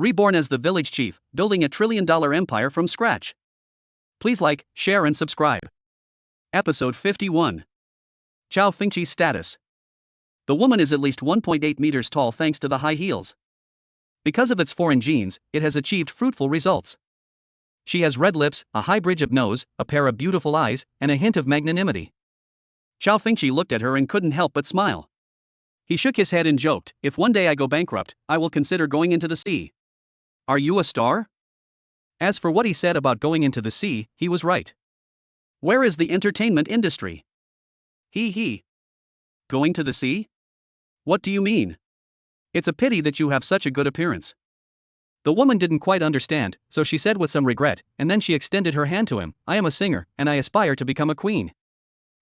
Reborn as the village chief, building a $1 trillion empire from scratch. Please like, share and subscribe. Episode 51. Cao Fengqi's status. The woman is at least 1.8 meters tall thanks to the high heels. Because of its foreign genes, it has achieved fruitful results. She has red lips, a high bridge of nose, a pair of beautiful eyes, and a hint of magnanimity. Cao Fengqi looked at her and couldn't help but smile. He shook his head and joked, "If one day I go bankrupt, I will consider going into the sea." Are you a star? As for what he said about going into the sea, he was right. Where is the entertainment industry? He. Going to the sea? What do you mean? It's a pity that you have such a good appearance. The woman didn't quite understand, so she said with some regret, and then she extended her hand to him, "I am a singer, and I aspire to become a queen.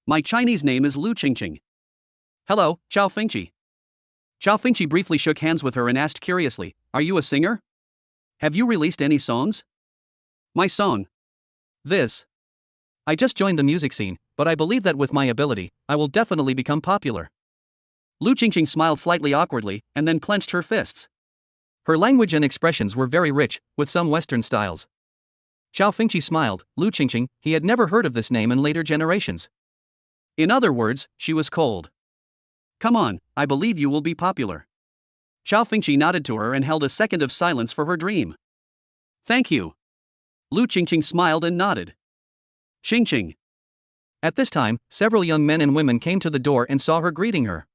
My Chinese name is Lu Qingqing." "Hello, Cao Fengqi." Cao Fengqi briefly shook hands with her and asked curiously, "Are you a singer? Have you released any songs?" "My song? This. I just joined the music scene, but I believe that with my ability, I will definitely become popular." Lu Qingqing smiled slightly awkwardly, and then clenched her fists. Her language and expressions were very rich, with some Western styles. Cao Fengqi smiled. Lu Qingqing, he had never heard of this name in later generations. In other words, she was cold. "Come on, I believe you will be popular." Cao Fengqi nodded to her and held a second of silence for her dream. "Thank you." Lu Qingqing smiled and nodded. Qingqing. At this time, several young men and women came to the door and saw her greeting her.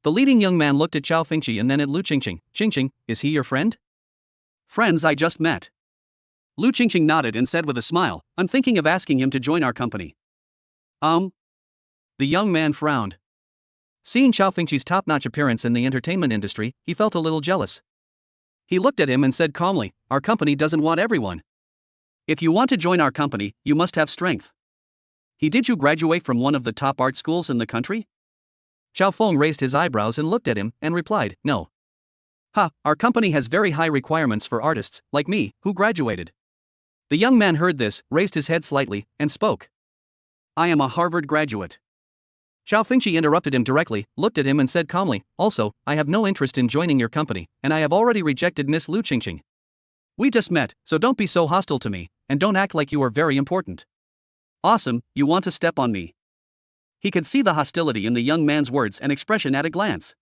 The leading young man looked at Cao Fengqi and then at Lu Qingqing. "Qingqing, is he your friend?" "Friends I just met." Lu Qingqing nodded and said with a smile, "I'm thinking of asking him to join our company." The young man frowned. Seeing Cao Fengqi's top-notch appearance in the entertainment industry, he felt a little jealous. He looked at him and said calmly, "Our company doesn't want everyone. If you want to join our company, you must have strength." Did you graduate from one of the top art schools in the country?" Cao Feng raised his eyebrows and looked at him, and replied, "No." Our company has very high requirements for artists, like me, who graduated." The young man heard this, raised his head slightly, and spoke. "I am a Harvard graduate." Cao Fengqi interrupted him directly, looked at him and said calmly, "Also, I have no interest in joining your company, and I have already rejected Miss Lu Qingqing. We just met, so don't be so hostile to me, and don't act like you are very important." "Awesome, you want to step on me." He could see the hostility in the young man's words and expression at a glance.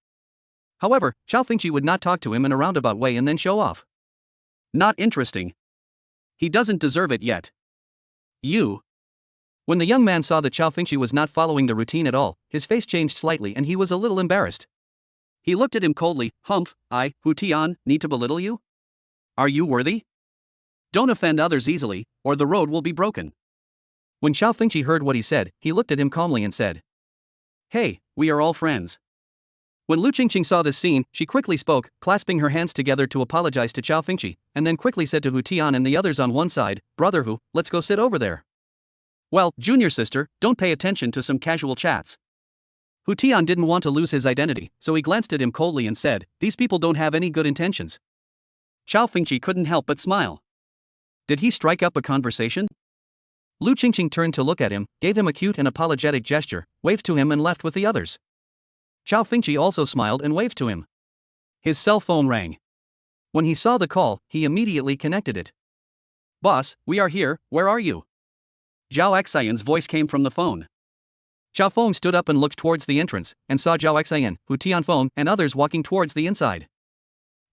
However, Cao Fengqi would not talk to him in a roundabout way and then show off. "Not interesting. He doesn't deserve it yet." "You." When the young man saw that Cao Fengqi was not following the routine at all, his face changed slightly and he was a little embarrassed. He looked at him coldly. "Humph, I, Hu Tian, need to belittle you? Are you worthy? Don't offend others easily, or the road will be broken." When Cao Fengqi heard what he said, he looked at him calmly and said, "Hey, we are all friends." When Lu Qingqing saw this scene, she quickly spoke, clasping her hands together to apologize to Cao Fengqi, and then quickly said to Hu Tian and the others on one side, "Brother Hu, let's go sit over there." "Well, junior sister, don't pay attention to some casual chats." Hu Tian didn't want to lose his identity, so he glanced at him coldly and said, "These people don't have any good intentions." Cao Fengqi couldn't help but smile. Did he strike up a conversation? Lu Qingqing turned to look at him, gave him a cute and apologetic gesture, waved to him and left with the others. Cao Fengqi also smiled and waved to him. His cell phone rang. When he saw the call, he immediately connected it. "Boss, we are here, where are you?" Zhao Xian's voice came from the phone. Cao Feng stood up and looked towards the entrance, and saw Zhao Xian, Hu Tianfeng, and others walking towards the inside.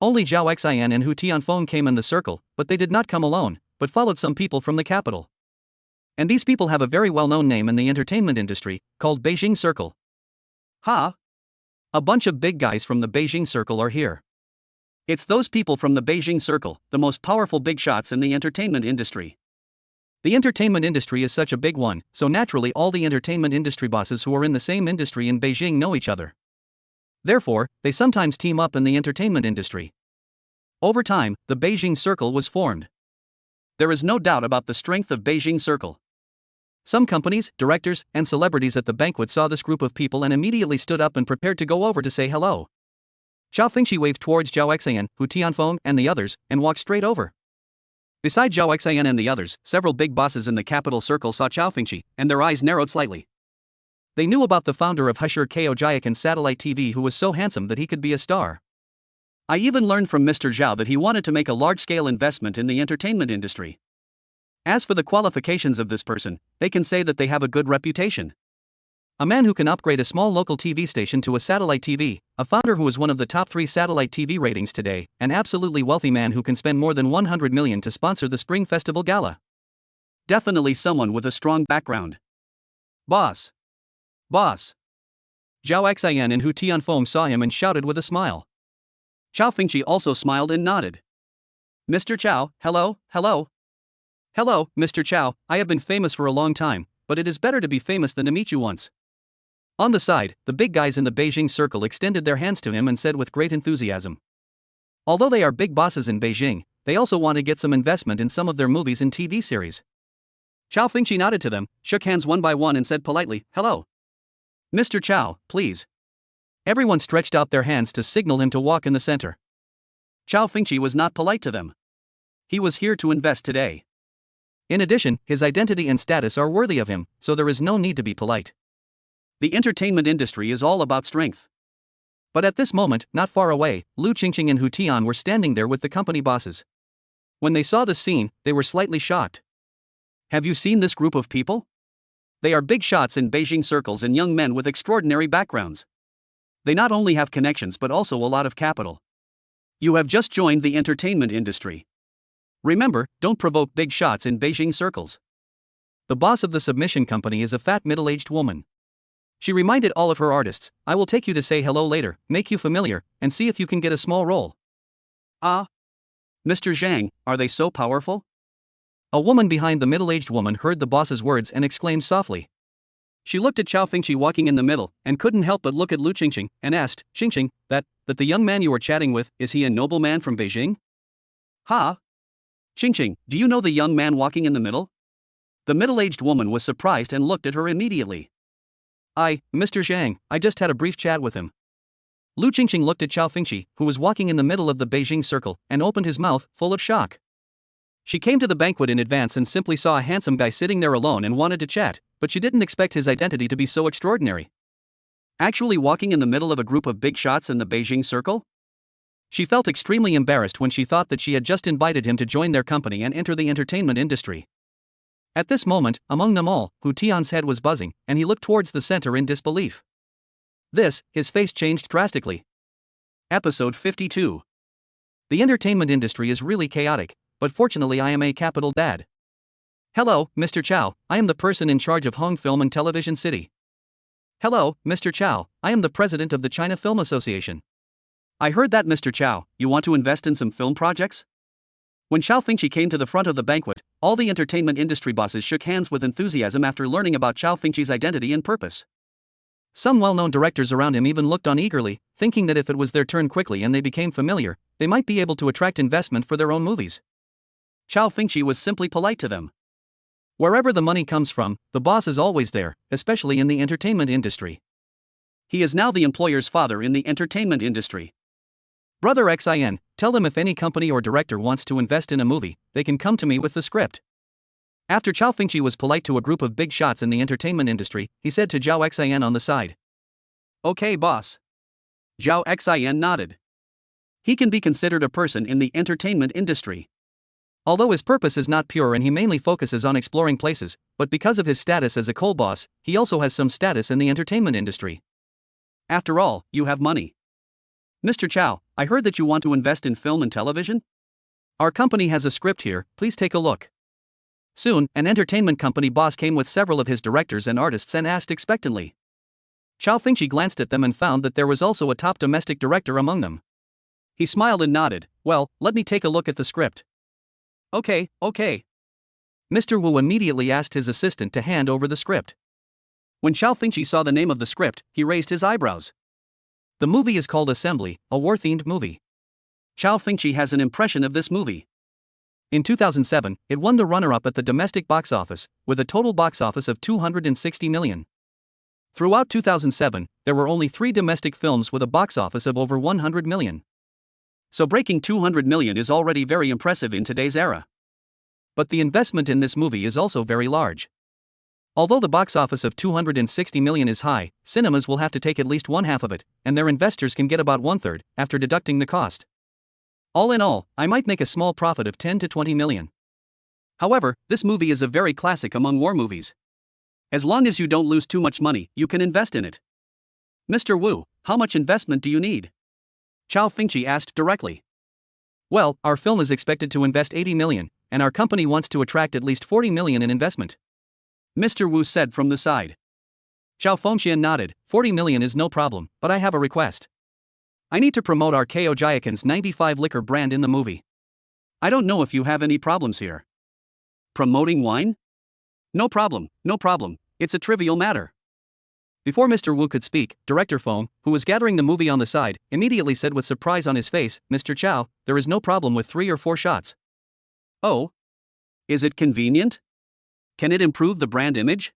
Only Zhao Xian and Hu Tianfeng came in the circle, but they did not come alone, but followed some people from the capital. And these people have a very well-known name in the entertainment industry, called Beijing Circle. A bunch of big guys from the Beijing Circle are here. It's those people from the Beijing Circle, the most powerful big shots in the entertainment industry. The entertainment industry is such a big one, so naturally all the entertainment industry bosses who are in the same industry in Beijing know each other. Therefore, they sometimes team up in the entertainment industry. Over time, the Beijing Circle was formed. There is no doubt about the strength of Beijing Circle. Some companies, directors, and celebrities at the banquet saw this group of people and immediately stood up and prepared to go over to say hello. Cao Fengqi waved towards Zhao Xian, Hu Tianfeng, and the others, and walked straight over. Beside Zhao Xian and the others, several big bosses in the capital circle saw Cao Fengqi, and their eyes narrowed slightly. They knew about the founder of Caojia Village and satellite TV who was so handsome that he could be a star. I even learned from Mr. Zhao that he wanted to make a large-scale investment in the entertainment industry. As for the qualifications of this person, they can say that they have a good reputation. A man who can upgrade a small local TV station to a satellite TV, a founder who is one of the top 3 satellite TV ratings today, an absolutely wealthy man who can spend more than 100 million to sponsor the Spring Festival Gala. Definitely someone with a strong background. Boss. Boss. Zhao Xian and Hu Tianfeng saw him and shouted with a smile. Cao Fengqi also smiled and nodded. Mr. Cao, hello, hello. Hello, Mr. Cao, I have been famous for a long time, but it is better to be famous than to meet you once. On the side, the big guys in the Beijing circle extended their hands to him and said with great enthusiasm. Although they are big bosses in Beijing, they also want to get some investment in some of their movies and TV series. Cao Fengqi nodded to them, shook hands one by one and said politely, hello. Mr. Cao, please. Everyone stretched out their hands to signal him to walk in the center. Cao Fengqi was not polite to them. He was here to invest today. In addition, his identity and status are worthy of him, so there is no need to be polite. The entertainment industry is all about strength. But at this moment, not far away, Lu Qingqing and Hu Tian were standing there with the company bosses. When they saw the scene, they were slightly shocked. Have you seen this group of people? They are big shots in Beijing circles and young men with extraordinary backgrounds. They not only have connections but also a lot of capital. You have just joined the entertainment industry. Remember, don't provoke big shots in Beijing circles. The boss of the submission company is a fat middle-aged woman. She reminded all of her artists, I will take you to say hello later, make you familiar, and see if you can get a small role. Ah? Mr. Zhang, are they so powerful? A woman behind the middle-aged woman heard the boss's words and exclaimed softly. She looked at Cao Fengqi walking in the middle, and couldn't help but look at Lu Qingqing, and asked, Qingqing, that the young man you are chatting with, is he a nobleman from Beijing? Ha? Qingqing, do you know the young man walking in the middle? The middle-aged woman was surprised and looked at her immediately. Mr. Zhang, I just had a brief chat with him. Lu Qingqing looked at Cao Fengqi, who was walking in the middle of the Beijing circle, and opened his mouth, full of shock. She came to the banquet in advance and simply saw a handsome guy sitting there alone and wanted to chat, but she didn't expect his identity to be so extraordinary. Actually walking in the middle of a group of big shots in the Beijing circle? She felt extremely embarrassed when she thought that she had just invited him to join their company and enter the entertainment industry. At this moment, among them all, Hu Tian's head was buzzing, and he looked towards the center in disbelief. His face changed drastically. Episode 52. The entertainment industry is really chaotic, but fortunately I am a capital dad. Hello, Mr. Cao, I am the person in charge of Hong Film and Television City. Hello, Mr. Cao, I am the president of the China Film Association. I heard that, Mr. Cao, you want to invest in some film projects? When Cao Fengqi came to the front of the banquet, all the entertainment industry bosses shook hands with enthusiasm after learning about Cao Fengqi's identity and purpose. Some well-known directors around him even looked on eagerly, thinking that if it was their turn quickly and they became familiar, they might be able to attract investment for their own movies. Cao Fengqi was simply polite to them. Wherever the money comes from, the boss is always there, especially in the entertainment industry. He is now the employer's father in the entertainment industry. Brother Xin, tell them if any company or director wants to invest in a movie, they can come to me with the script. After Cao Fengqi was polite to a group of big shots in the entertainment industry, he said to Zhao Xian on the side. Okay, boss. Zhao Xian nodded. He can be considered a person in the entertainment industry. Although his purpose is not pure and he mainly focuses on exploring places, but because of his status as a coal boss, he also has some status in the entertainment industry. After all, you have money. Mr. Cao, I heard that you want to invest in film and television? Our company has a script here, please take a look. Soon, an entertainment company boss came with several of his directors and artists and asked expectantly. Cao Fengqi glanced at them and found that there was also a top domestic director among them. He smiled and nodded, well, let me take a look at the script. Okay. Mr. Wu immediately asked his assistant to hand over the script. When Cao Fengqi saw the name of the script, he raised his eyebrows. The movie is called Assembly, a war-themed movie. Cao Fengqi has an impression of this movie. In 2007, it won the runner-up at the domestic box office, with a total box office of 260 million. Throughout 2007, there were only 3 domestic films with a box office of over 100 million. So breaking 200 million is already very impressive in today's era. But the investment in this movie is also very large. Although the box office of 260 million is high, cinemas will have to take at least one half of it, and their investors can get about 1/3, after deducting the cost. All in all, I might make a small profit of 10 to 20 million. However, this movie is a very classic among war movies. As long as you don't lose too much money, you can invest in it. Mr. Wu, how much investment do you need? Cao Fengqi asked directly. Well, our film is expected to invest 80 million, and our company wants to attract at least 40 million in investment. Mr. Wu said from the side. Cao Fengqi nodded. 40 million is no problem, but I have a request. I need to promote our Caojia Village 95 liquor brand in the movie. I don't know if you have any problems here. Promoting wine? No problem, no problem, it's a trivial matter. Before Mr. Wu could speak, Director Feng, who was gathering the movie on the side, immediately said with surprise on his face, Mr. Cao, there is no problem with 3 or 4 shots. Oh? Is it convenient? Can it improve the brand image?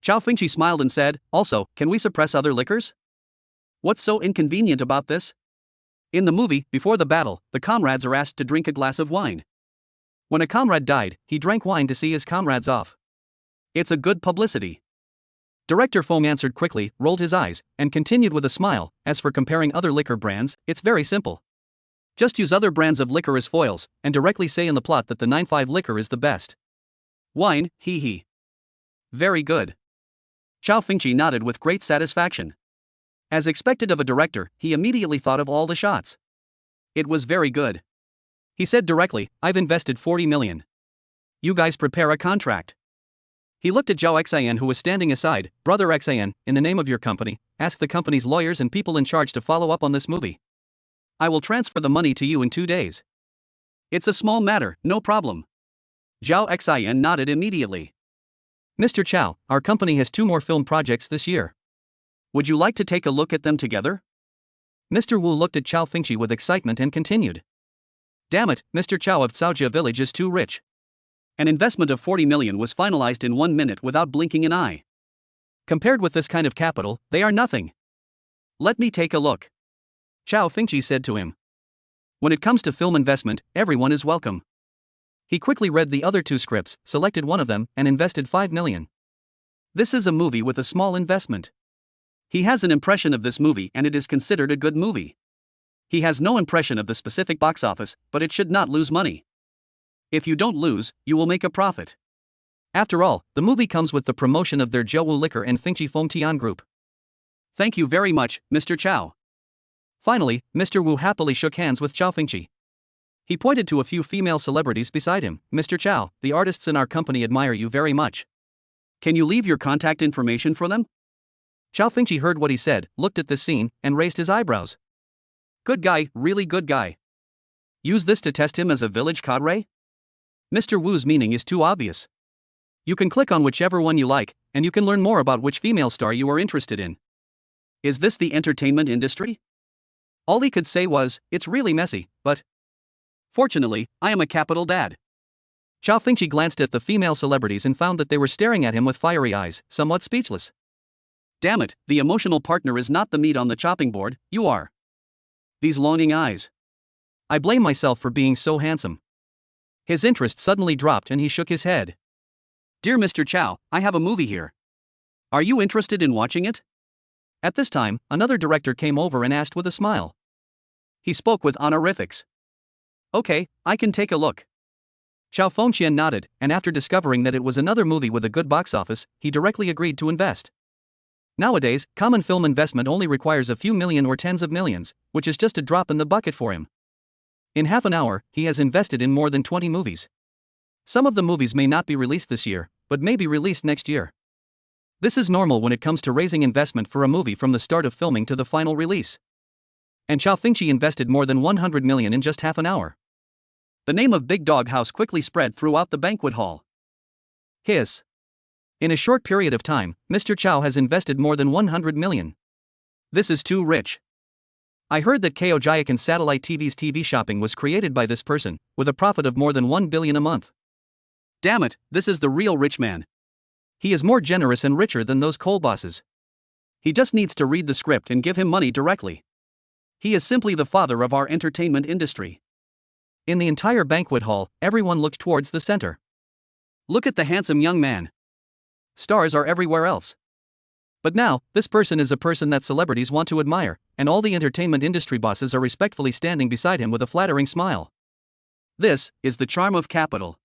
Cao Fengqi smiled and said, also, can we suppress other liquors? What's so inconvenient about this? In the movie, before the battle, the comrades are asked to drink a glass of wine. When a comrade died, he drank wine to see his comrades off. It's a good publicity. Director Feng answered quickly, rolled his eyes, and continued with a smile, as for comparing other liquor brands, it's very simple. Just use other brands of liquor as foils, and directly say in the plot that the 95 liquor is the best. Wine, hee hee. Very good. Cao Fengqi nodded with great satisfaction. As expected of a director, he immediately thought of all the shots. It was very good. He said directly, I've invested 40 million. You guys prepare a contract. He looked at Zhao Xian, who was standing aside. Brother Xian, in the name of your company, ask the company's lawyers and people in charge to follow up on this movie. I will transfer the money to you in 2 days. It's a small matter, no problem. Zhao Xian nodded immediately. Mr. Cao, our company has 2 more film projects this year. Would you like to take a look at them together? Mr. Wu looked at Cao Fengqi with excitement and continued. Damn it, Mr. Cao of Caojia Village is too rich. An investment of 40 million was finalized in 1 minute without blinking an eye. Compared with this kind of capital, they are nothing. Let me take a look. Cao Fengqi said to him. When it comes to film investment, everyone is welcome. He quickly read the other 2 scripts, selected one of them, and invested 5 million. This is a movie with a small investment. He has an impression of this movie and it is considered a good movie. He has no impression of the specific box office, but it should not lose money. If you don't lose, you will make a profit. After all, the movie comes with the promotion of their Zhouwu Liquor and Fengqi Feng Tian Group. Thank you very much, Mr. Cao. Finally, Mr. Wu happily shook hands with Cao Fengqi. He pointed to a few female celebrities beside him. Mr. Cao, the artists in our company admire you very much. Can you leave your contact information for them? Cao Fengqi heard what he said, looked at this scene, and raised his eyebrows. Good guy, really good guy. Use this to test him as a village cadre? Mr. Wu's meaning is too obvious. You can click on whichever one you like, and you can learn more about which female star you are interested in. Is this the entertainment industry? All he could say was, it's really messy, but... Fortunately, I am a capital dad. Cao Fengqi glanced at the female celebrities and found that they were staring at him with fiery eyes, somewhat speechless. Damn it, the emotional partner is not the meat on the chopping board, you are. These longing eyes. I blame myself for being so handsome. His interest suddenly dropped and he shook his head. Dear Mr. Cao, I have a movie here. Are you interested in watching it? At this time, another director came over and asked with a smile. He spoke with honorifics. Okay, I can take a look. Cao Fengqi nodded, and after discovering that it was another movie with a good box office, he directly agreed to invest. Nowadays, common film investment only requires a few million or tens of millions, which is just a drop in the bucket for him. In half an hour, he has invested in more than 20 movies. Some of the movies may not be released this year, but may be released next year. This is normal when it comes to raising investment for a movie from the start of filming to the final release. And Cao Fengqi invested more than 100 million in just half an hour. The name of Big Dog House quickly spread throughout the banquet hall. Hiss. In a short period of time, Mr. Cao has invested more than 100 million. This is too rich. I heard that Caojia Village satellite TV's TV shopping was created by this person, with a profit of more than 1 billion a month. Damn it, this is the real rich man. He is more generous and richer than those coal bosses. He just needs to read the script and give him money directly. He is simply the father of our entertainment industry. In the entire banquet hall, everyone looked towards the center. Look at the handsome young man. Stars are everywhere else. But now, this person is a person that celebrities want to admire, and all the entertainment industry bosses are respectfully standing beside him with a flattering smile. This is the charm of capital.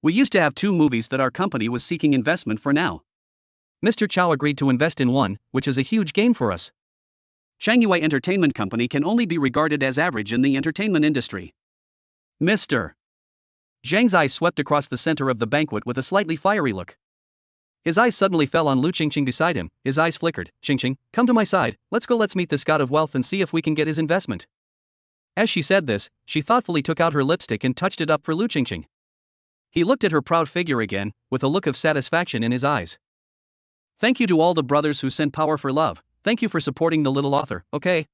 We used to have 2 movies that our company was seeking investment for now. Mr. Cao agreed to invest in one, which is a huge gain for us. Changyue Entertainment Company can only be regarded as average in the entertainment industry. Mr. Zhang's eyes swept across the center of the banquet with a slightly fiery look. His eyes suddenly fell on Lu Qingqing beside him. His eyes flickered. Qingqing, come to my side, let's meet this god of wealth and see if we can get his investment. As she said this, she thoughtfully took out her lipstick and touched it up for Lu Qingqing. He looked at her proud figure again, with a look of satisfaction in his eyes. Thank you to all the brothers who sent power for love. Thank you for supporting the little author, okay?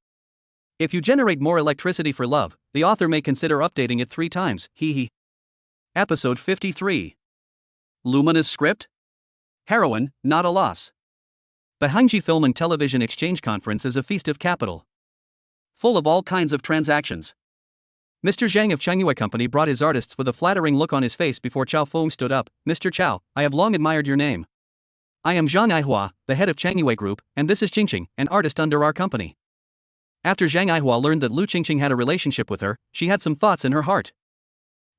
If you generate more electricity for love, the author may consider updating it 3 times, hee. Episode 53. Luminous script? Heroine, not a loss. The Hangzhou Film and Television Exchange Conference is a feast of capital. Full of all kinds of transactions. Mr. Zhang of Changyue Company brought his artists with a flattering look on his face before Cao Fengqi stood up. Mr. Cao, I have long admired your name. I am Zhang Aihua, the head of Changyue Group, and this is Qingqing, an artist under our company. After Zhang Aihua learned that Lu Qingqing had a relationship with her, she had some thoughts in her heart.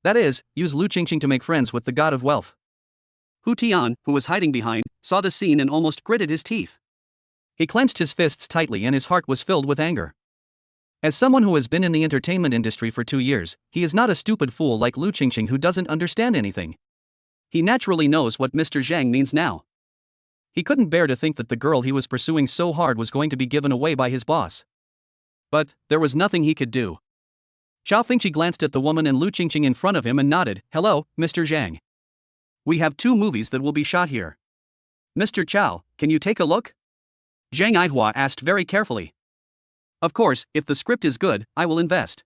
That is, use Lu Qingqing to make friends with the god of wealth. Hu Tian, who was hiding behind, saw the scene and almost gritted his teeth. He clenched his fists tightly and his heart was filled with anger. As someone who has been in the entertainment industry for 2 years, he is not a stupid fool like Lu Qingqing who doesn't understand anything. He naturally knows what Mr. Zhang means now. He couldn't bear to think that the girl he was pursuing so hard was going to be given away by his boss. But there was nothing he could do. Cao Fengqi glanced at the woman and Lu Qingqing in front of him and nodded. Hello, Mr. Zhang. We have 2 movies that will be shot here. Mr. Cao, can you take a look? Zhang Aihua asked very carefully. Of course, if the script is good, I will invest.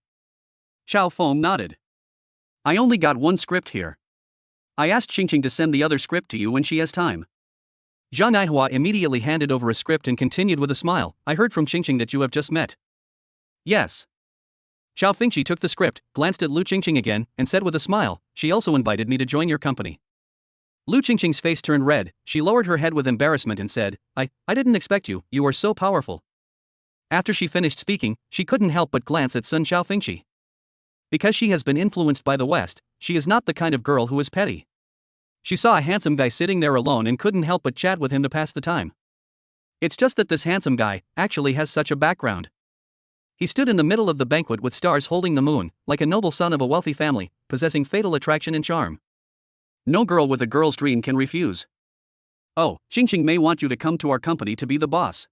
Cao Fengqi nodded. I only got 1 script here. I asked Qingqing to send the other script to you when she has time. Zhang Aihua immediately handed over a script and continued with a smile. I heard from Qingqing that you have just met. Yes. Cao Fengqi took the script, glanced at Lu Qingqing again, and said with a smile, she also invited me to join your company. Lu Qingqing's face turned red, she lowered her head with embarrassment and said, I didn't expect you, you are so powerful. After she finished speaking, she couldn't help but glance at Sun Cao Fengqi. Because she has been influenced by the West, she is not the kind of girl who is petty. She saw a handsome guy sitting there alone and couldn't help but chat with him to pass the time. It's just that this handsome guy actually has such a background. He stood in the middle of the banquet with stars holding the moon, like a noble son of a wealthy family, possessing fatal attraction and charm. No girl with a girl's dream can refuse. Oh, Qingqing may want you to come to our company to be the boss.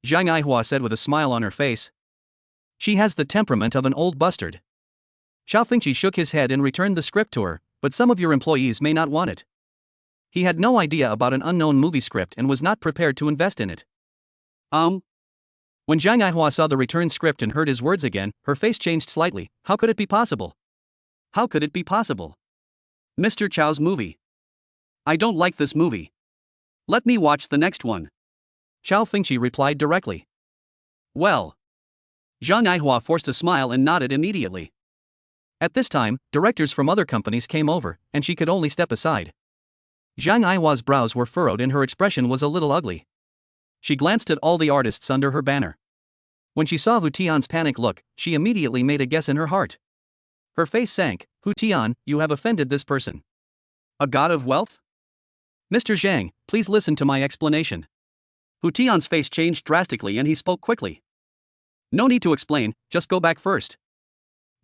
Zhang Aihua said with a smile on her face. She has the temperament of an old bastard. Cao Fengqi shook his head and returned the script to her, but some of your employees may not want it. He had no idea about an unknown movie script and was not prepared to invest in it. When Zhang Aihua saw the returned script and heard his words again, her face changed slightly. How could it be possible? How could it be possible? Mr. Chao's movie. I don't like this movie. Let me watch the next one. Cao Fengqi replied directly. Well. Zhang Aihua forced a smile and nodded immediately. At this time, directors from other companies came over, and she could only step aside. Zhang Aihua's brows were furrowed and her expression was a little ugly. She glanced at all the artists under her banner. When she saw Hu Tian's panic look, she immediately made a guess in her heart. Her face sank. Hu Tian, you have offended this person. A god of wealth? Mr. Zhang, please listen to my explanation. Hu Tian's face changed drastically and he spoke quickly. No need to explain, just go back first.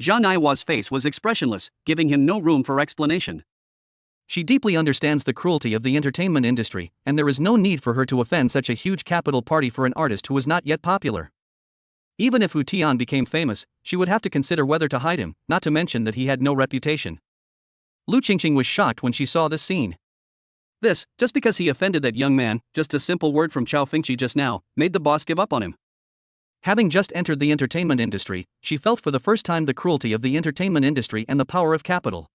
Zhang Aihua's face was expressionless, giving him no room for explanation. She deeply understands the cruelty of the entertainment industry, and there is no need for her to offend such a huge capital party for an artist who is not yet popular. Even if Hu Tian became famous, she would have to consider whether to hide him, not to mention that he had no reputation. Lu Qingqing was shocked when she saw this scene. This, just because he offended that young man, just a simple word from Cao Fengqi just now, made the boss give up on him. Having just entered the entertainment industry, she felt for the first time the cruelty of the entertainment industry and the power of capital.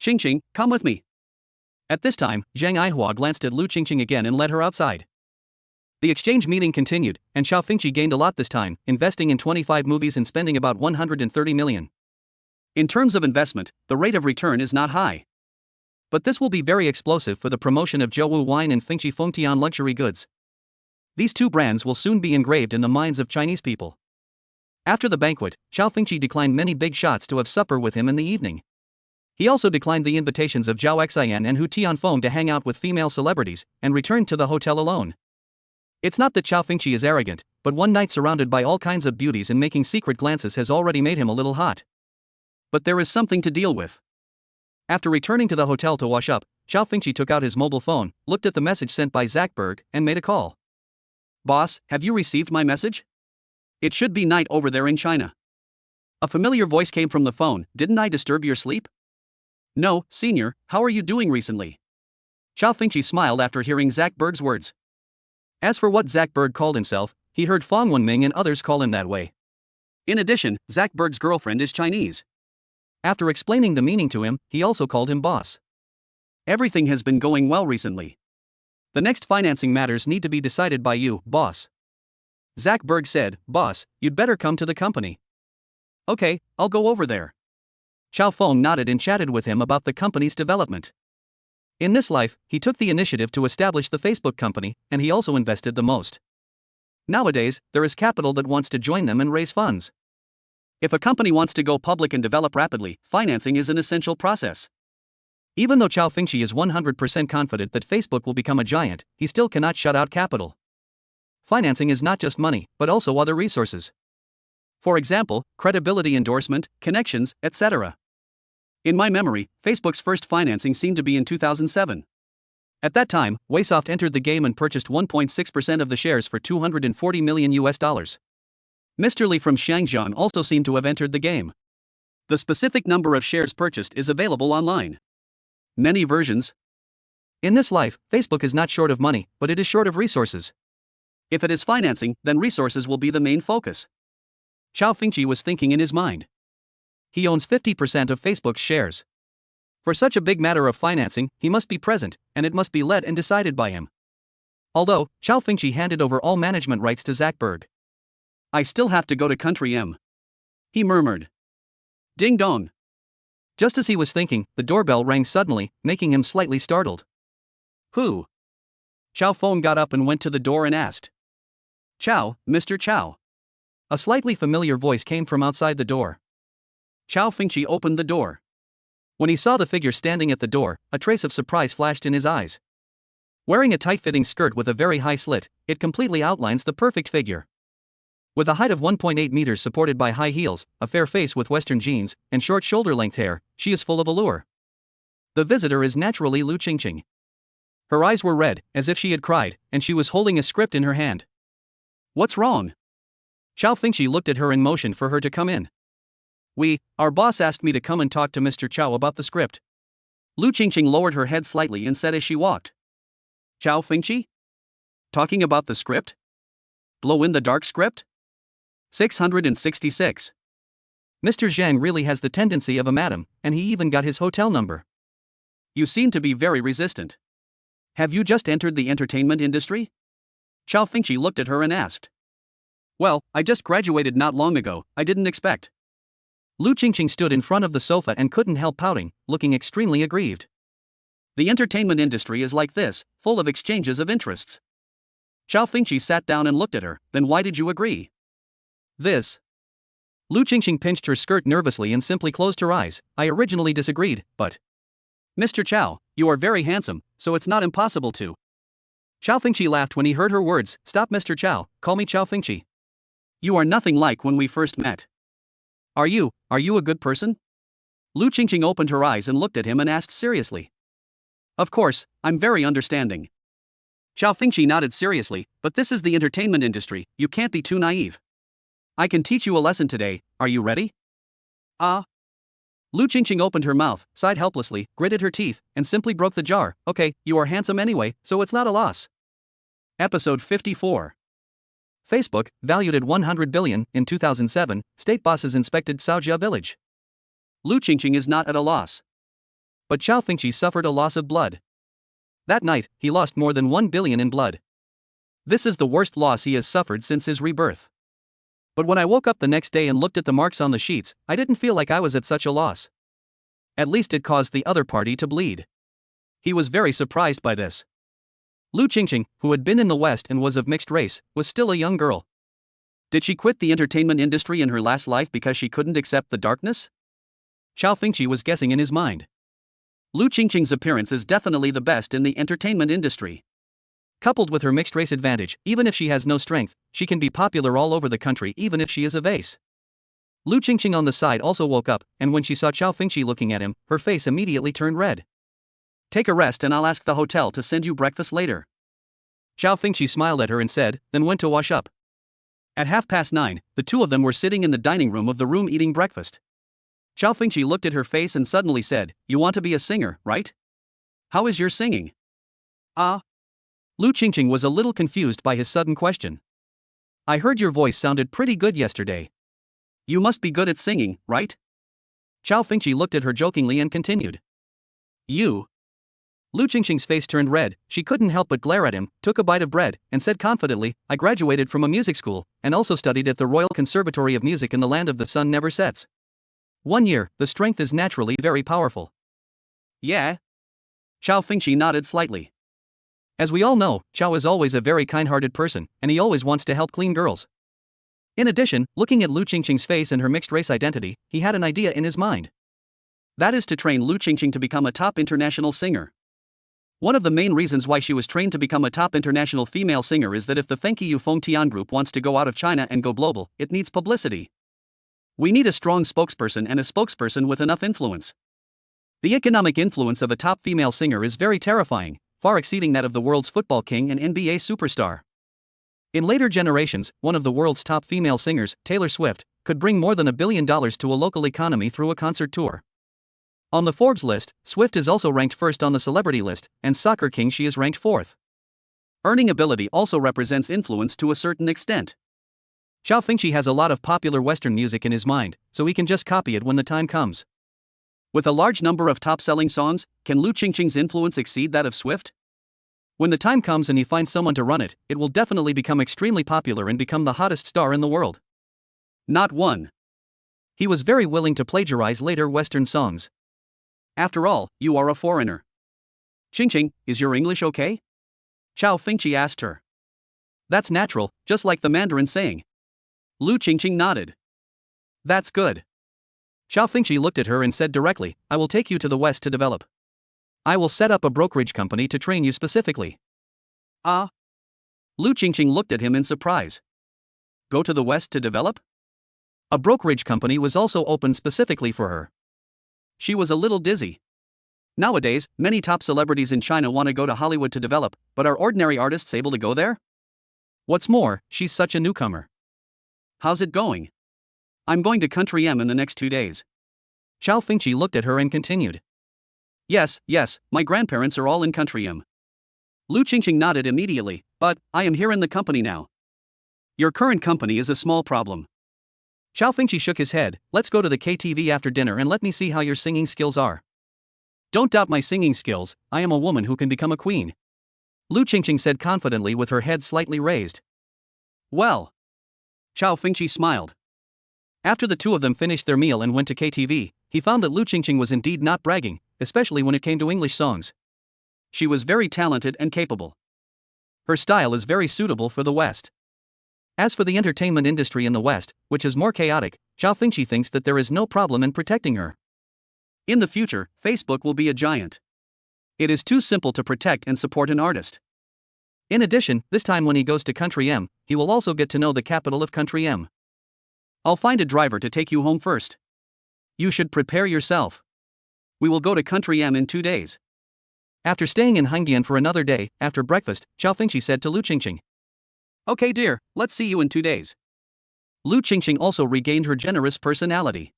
Qingqing, come with me. At this time, Zhang Aihua glanced at Lu Qingqing again and led her outside. The exchange meeting continued, and Cao Fengqi gained a lot this time, investing in 25 movies and spending about 130 million. In terms of investment, the rate of return is not high. But this will be very explosive for the promotion of Zhouwu wine and Fengqi Fengtian luxury goods. These two brands will soon be engraved in the minds of Chinese people. After the banquet, Cao Fengqi declined many big shots to have supper with him in the evening. He also declined the invitations of Zhao Xian and Hu Tianfeng to hang out with female celebrities, and returned to the hotel alone. It's not that Cao Fengqi is arrogant, but one night surrounded by all kinds of beauties and making secret glances has already made him a little hot. But there is something to deal with. After returning to the hotel to wash up, Cao Fengqi took out his mobile phone, looked at the message sent by Zuckerberg, and made a call. "Boss, have you received my message? It should be night over there in China." A familiar voice came from the phone. "Didn't I disturb your sleep?" "No, senior, how are you doing recently?" Cao Fengqi smiled after hearing Zuckerberg's words. As for what Zuckerberg called himself, he heard Fang Wenming and others call him that way. In addition, Zuckerberg's girlfriend is Chinese. After explaining the meaning to him, he also called him boss. "Everything has been going well recently. The next financing matters need to be decided by you, boss." Zuckerberg said, "Boss, you'd better come to the company." "Okay, I'll go over there." Cao Feng nodded and chatted with him about the company's development. In this life, he took the initiative to establish the Facebook company, and he also invested the most. Nowadays, there is capital that wants to join them and raise funds. If a company wants to go public and develop rapidly, financing is an essential process. Even though Cao Fengqi is 100% confident that Facebook will become a giant, he still cannot shut out capital. Financing is not just money, but also other resources. For example, credibility, endorsement, connections, etc. In my memory, Facebook's first financing seemed to be in 2007. At that time, Weisoft entered the game and purchased 1.6% of the shares for $240 million. Mr. Li from Shangjiang also seemed to have entered the game. The specific number of shares purchased is available online. Many versions. In this life, Facebook is not short of money, but it is short of resources. If it is financing, then resources will be the main focus. Cao Fengqi was thinking in his mind. He owns 50% of Facebook's shares. For such a big matter of financing, he must be present, and it must be led and decided by him. Although, Cao Fengqi handed over all management rights to Zuckerberg. "I still have to go to Country M," he murmured. Ding dong. Just as he was thinking, the doorbell rang suddenly, making him slightly startled. "Who?" Cao Feng got up and went to the door and asked. "Cao, Mr. Cao." A slightly familiar voice came from outside the door. Cao Fengqi opened the door. When he saw the figure standing at the door, a trace of surprise flashed in his eyes. Wearing a tight-fitting skirt with a very high slit, it completely outlines the perfect figure. With a height of 1.8 meters supported by high heels, a fair face with western jeans, and short shoulder-length hair, she is full of allure. The visitor is naturally Lu Qingqing. Her eyes were red, as if she had cried, and she was holding a script in her hand. "What's wrong?" Cao Fengqi looked at her and motioned for her to come in. Our boss asked me to come and talk to Mr. Cao about the script." Lu Qingqing lowered her head slightly and said as she walked. "Cao Fengqi? Talking about the script? Blow in the dark script?" 666. Mr. Zhang really has the tendency of a madam, and he even got his hotel number. "You seem to be very resistant. Have you just entered the entertainment industry?" Cao Fengqi looked at her and asked. "Well, I just graduated not long ago, I didn't expect." Lu Qingqing stood in front of the sofa and couldn't help pouting, looking extremely aggrieved. "The entertainment industry is like this, full of exchanges of interests." Cao Fengqi sat down and looked at her. "Then why did you agree?" "This." Lu Qingqing pinched her skirt nervously and simply closed her eyes. "I originally disagreed, but..." "Mr. Cao, you are very handsome, so it's not impossible to..." Cao Fengqi laughed when he heard her words. "Stop, Mr. Cao, call me Cao Fengqi. You are nothing like when we first met." Are you a good person?" Lu Qingqing opened her eyes and looked at him and asked seriously. "Of course, I'm very understanding." Cao Fengqi nodded seriously. "But this is the entertainment industry, you can't be too naive. I can teach you a lesson today, are you ready?" "Ah." Lu Qingqing opened her mouth, sighed helplessly, gritted her teeth, and simply broke the jar. "Okay, you are handsome anyway, so it's not a loss." Episode 54. Facebook, valued at $100 billion, in 2007, state bosses inspected Caojia Village. Lu Qingqing is not at a loss. But Cao Fengqi suffered a loss of blood. That night, he lost more than $1 billion in blood. This is the worst loss he has suffered since his rebirth. But when I woke up the next day and looked at the marks on the sheets, I didn't feel like I was at such a loss. At least it caused the other party to bleed. He was very surprised by this. Lu Qingqing, who had been in the West and was of mixed race, was still a young girl. Did she quit the entertainment industry in her last life because she couldn't accept the darkness? Cao Fengqi was guessing in his mind. Lu Qingqing's appearance is definitely the best in the entertainment industry. Coupled with her mixed race advantage, even if she has no strength, she can be popular all over the country even if she is a vase. Lu Qingqing on the side also woke up, and when she saw Cao Fengqi looking at him, her face immediately turned red. Take a rest and I'll ask the hotel to send you breakfast later. Cao Fengqi smiled at her and said, then went to wash up. At 9:30, the two of them were sitting in the dining room of the room eating breakfast. Cao Fengqi looked at her face and suddenly said, you want to be a singer, right? How is your singing? Lu Qingqing was a little confused by his sudden question. I heard your voice sounded pretty good yesterday. You must be good at singing, right? Cao Fengqi looked at her jokingly and continued. You? Lu Qingqing's face turned red, she couldn't help but glare at him, took a bite of bread, and said confidently, I graduated from a music school, and also studied at the Royal Conservatory of Music in the land of the sun never sets. 1 year, the strength is naturally very powerful. Yeah? Cao Fengqi nodded slightly. As we all know, Cao is always a very kind-hearted person, and he always wants to help clean girls. In addition, looking at Lu Qingqing's face and her mixed-race identity, he had an idea in his mind. That is to train Lu Qingqing to become a top international singer. One of the main reasons why she was trained to become a top international female singer is that if the Fengqi Yufeng Tian group wants to go out of China and go global, it needs publicity. We need a strong spokesperson and a spokesperson with enough influence. The economic influence of a top female singer is very terrifying, far exceeding that of the world's football king and NBA superstar. In later generations, one of the world's top female singers, Taylor Swift, could bring more than $1 billion to a local economy through a concert tour. On the Forbes list, Swift is also ranked first on the celebrity list, and Soccer King she is ranked fourth. Earning ability also represents influence to a certain extent. Cao Fengqi has a lot of popular Western music in his mind, so he can just copy it when the time comes. With a large number of top-selling songs, can Lu Qingqing's influence exceed that of Swift? When the time comes and he finds someone to run it, it will definitely become extremely popular and become the hottest star in the world. Not one. He was very willing to plagiarize later Western songs. After all, you are a foreigner. Qingqing, is your English okay? Cao Fengqi asked her. That's natural, just like the Mandarin saying. Lu Qingqing nodded. That's good. Cao Fengqi looked at her and said directly, I will take you to the West to develop. I will set up a brokerage company to train you specifically. Lu Qingqing looked at him in surprise. Go to the West to develop? A brokerage company was also opened specifically for her. She was a little dizzy. Nowadays, many top celebrities in China want to go to Hollywood to develop, but are ordinary artists able to go there? What's more, she's such a newcomer. How's it going? I'm going to Country M in the next 2 days. Cao Fengqi looked at her and continued. Yes, my grandparents are all in Country M. Lu Qingqing nodded immediately, but I am here in the company now. Your current company is a small problem. Cao Fengqi shook his head, let's go to the KTV after dinner and let me see how your singing skills are. Don't doubt my singing skills, I am a woman who can become a queen. Lu Qingqing said confidently with her head slightly raised. Well. Cao Fengqi smiled. After the two of them finished their meal and went to KTV, he found that Lu Qingqing was indeed not bragging, especially when it came to English songs. She was very talented and capable. Her style is very suitable for the West. As for the entertainment industry in the West, which is more chaotic, Cao Fengqi thinks that there is no problem in protecting her. In the future, Facebook will be a giant. It is too simple to protect and support an artist. In addition, this time when he goes to Country M, he will also get to know the capital of Country M. I'll find a driver to take you home first. You should prepare yourself. We will go to Country M in 2 days. After staying in Hangdian for another day, after breakfast, Cao Fengqi said to Lu Qingqing. Okay dear, let's see you in 2 days. Lu Qingqing also regained her generous personality.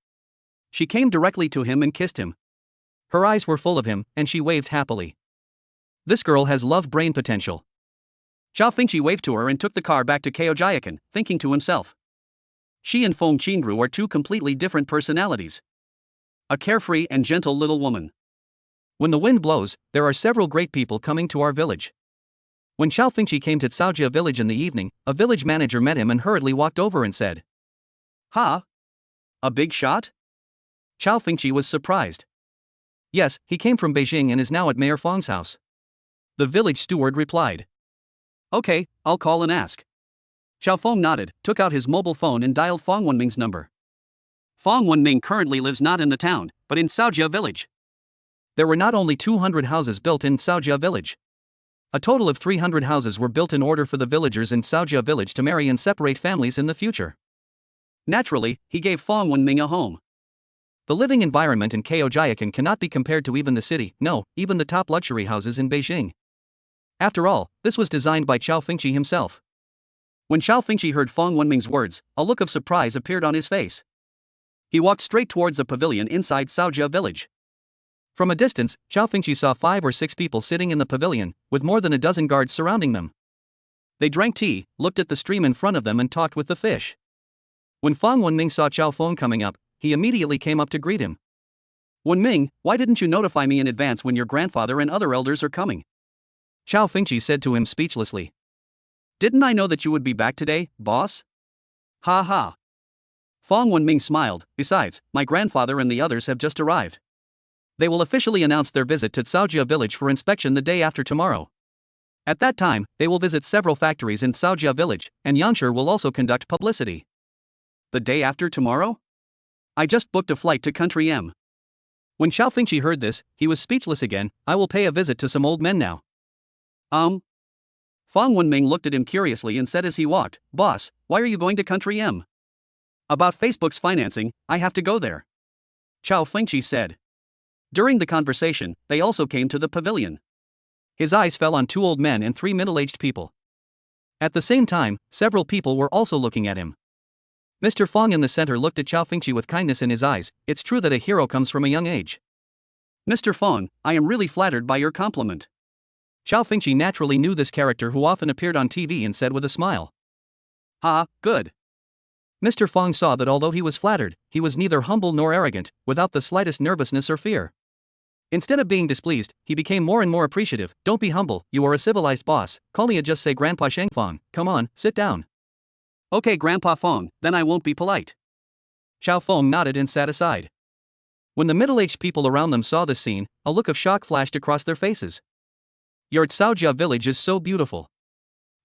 She came directly to him and kissed him. Her eyes were full of him, and she waved happily. This girl has love brain potential. Cao Fengqi waved to her and took the car back to Caojia Village, thinking to himself. She and Feng Qingru are two completely different personalities. A carefree and gentle little woman. When the wind blows, there are several great people coming to our village. When Cao Fengqi came to Caojia Village in the evening, a village manager met him and hurriedly walked over and said, Ha? A big shot? Cao Fengqi was surprised. Yes, he came from Beijing and is now at Mayor Feng's house. the village steward replied. Okay, I'll call and ask. Cao Feng nodded, took out his mobile phone and dialed Fang Wenming's number. Fang Wenming currently lives not in the town, but in Caojia Village. There were not only 200 houses built in Caojia Village. A total of 300 houses were built in order for the villagers in Caojia Village to marry and separate families in the future. Naturally, he gave Fang Wenming a home. The living environment in Caojia cannot be compared to even the city, no, even the top luxury houses in Beijing. After all, this was designed by Cao Fengqi himself. When Cao Fengqi heard Fang Wenming's words, a look of surprise appeared on his face. He walked straight towards a pavilion inside Caojia Village. From a distance, Cao Fengqi saw 5 or 6 people sitting in the pavilion, with more than a dozen guards surrounding them. They drank tea, looked at the stream in front of them and talked with the fish. When Fang Wenming saw Cao Feng coming up, he immediately came up to greet him. Wenming, why didn't you notify me in advance when your grandfather and other elders are coming? Cao Fengqi said to him speechlessly. Didn't I know that you would be back today, boss? Ha ha. Fang Wenming smiled. Besides, my grandfather and the others have just arrived. They will officially announce their visit to Caojia Village for inspection the day after tomorrow. At that time, they will visit several factories in Caojia Village, and Yansher will also conduct publicity. The day after tomorrow? I just booked a flight to Country M. When Cao Fengqi heard this, he was speechless again. I will pay a visit to some old men now. Fang Wenming looked at him curiously and said as he walked, Boss, why are you going to Country M? About Facebook's financing, I have to go there. Cao Fengqi said. During the conversation, they also came to the pavilion. His eyes fell on 2 old men and 3 middle-aged people. At the same time, several people were also looking at him. Mr. Fang in the center looked at Cao Fengqi with kindness in his eyes. It's true that a hero comes from a young age. Mr. Fang, I am really flattered by your compliment. Cao Fengqi naturally knew this character who often appeared on TV and said with a smile. Ha, good. Mr. Fang saw that although he was flattered, he was neither humble nor arrogant, without the slightest nervousness or fear. Instead of being displeased, he became more and more appreciative. Don't be humble, you are a civilized boss, call me just say Grandpa Sheng Fang, come on, sit down. Okay Grandpa Fang, then I won't be polite. Cao Feng nodded and sat aside. When the middle-aged people around them saw this scene, a look of shock flashed across their faces. Your Caojia Village is so beautiful.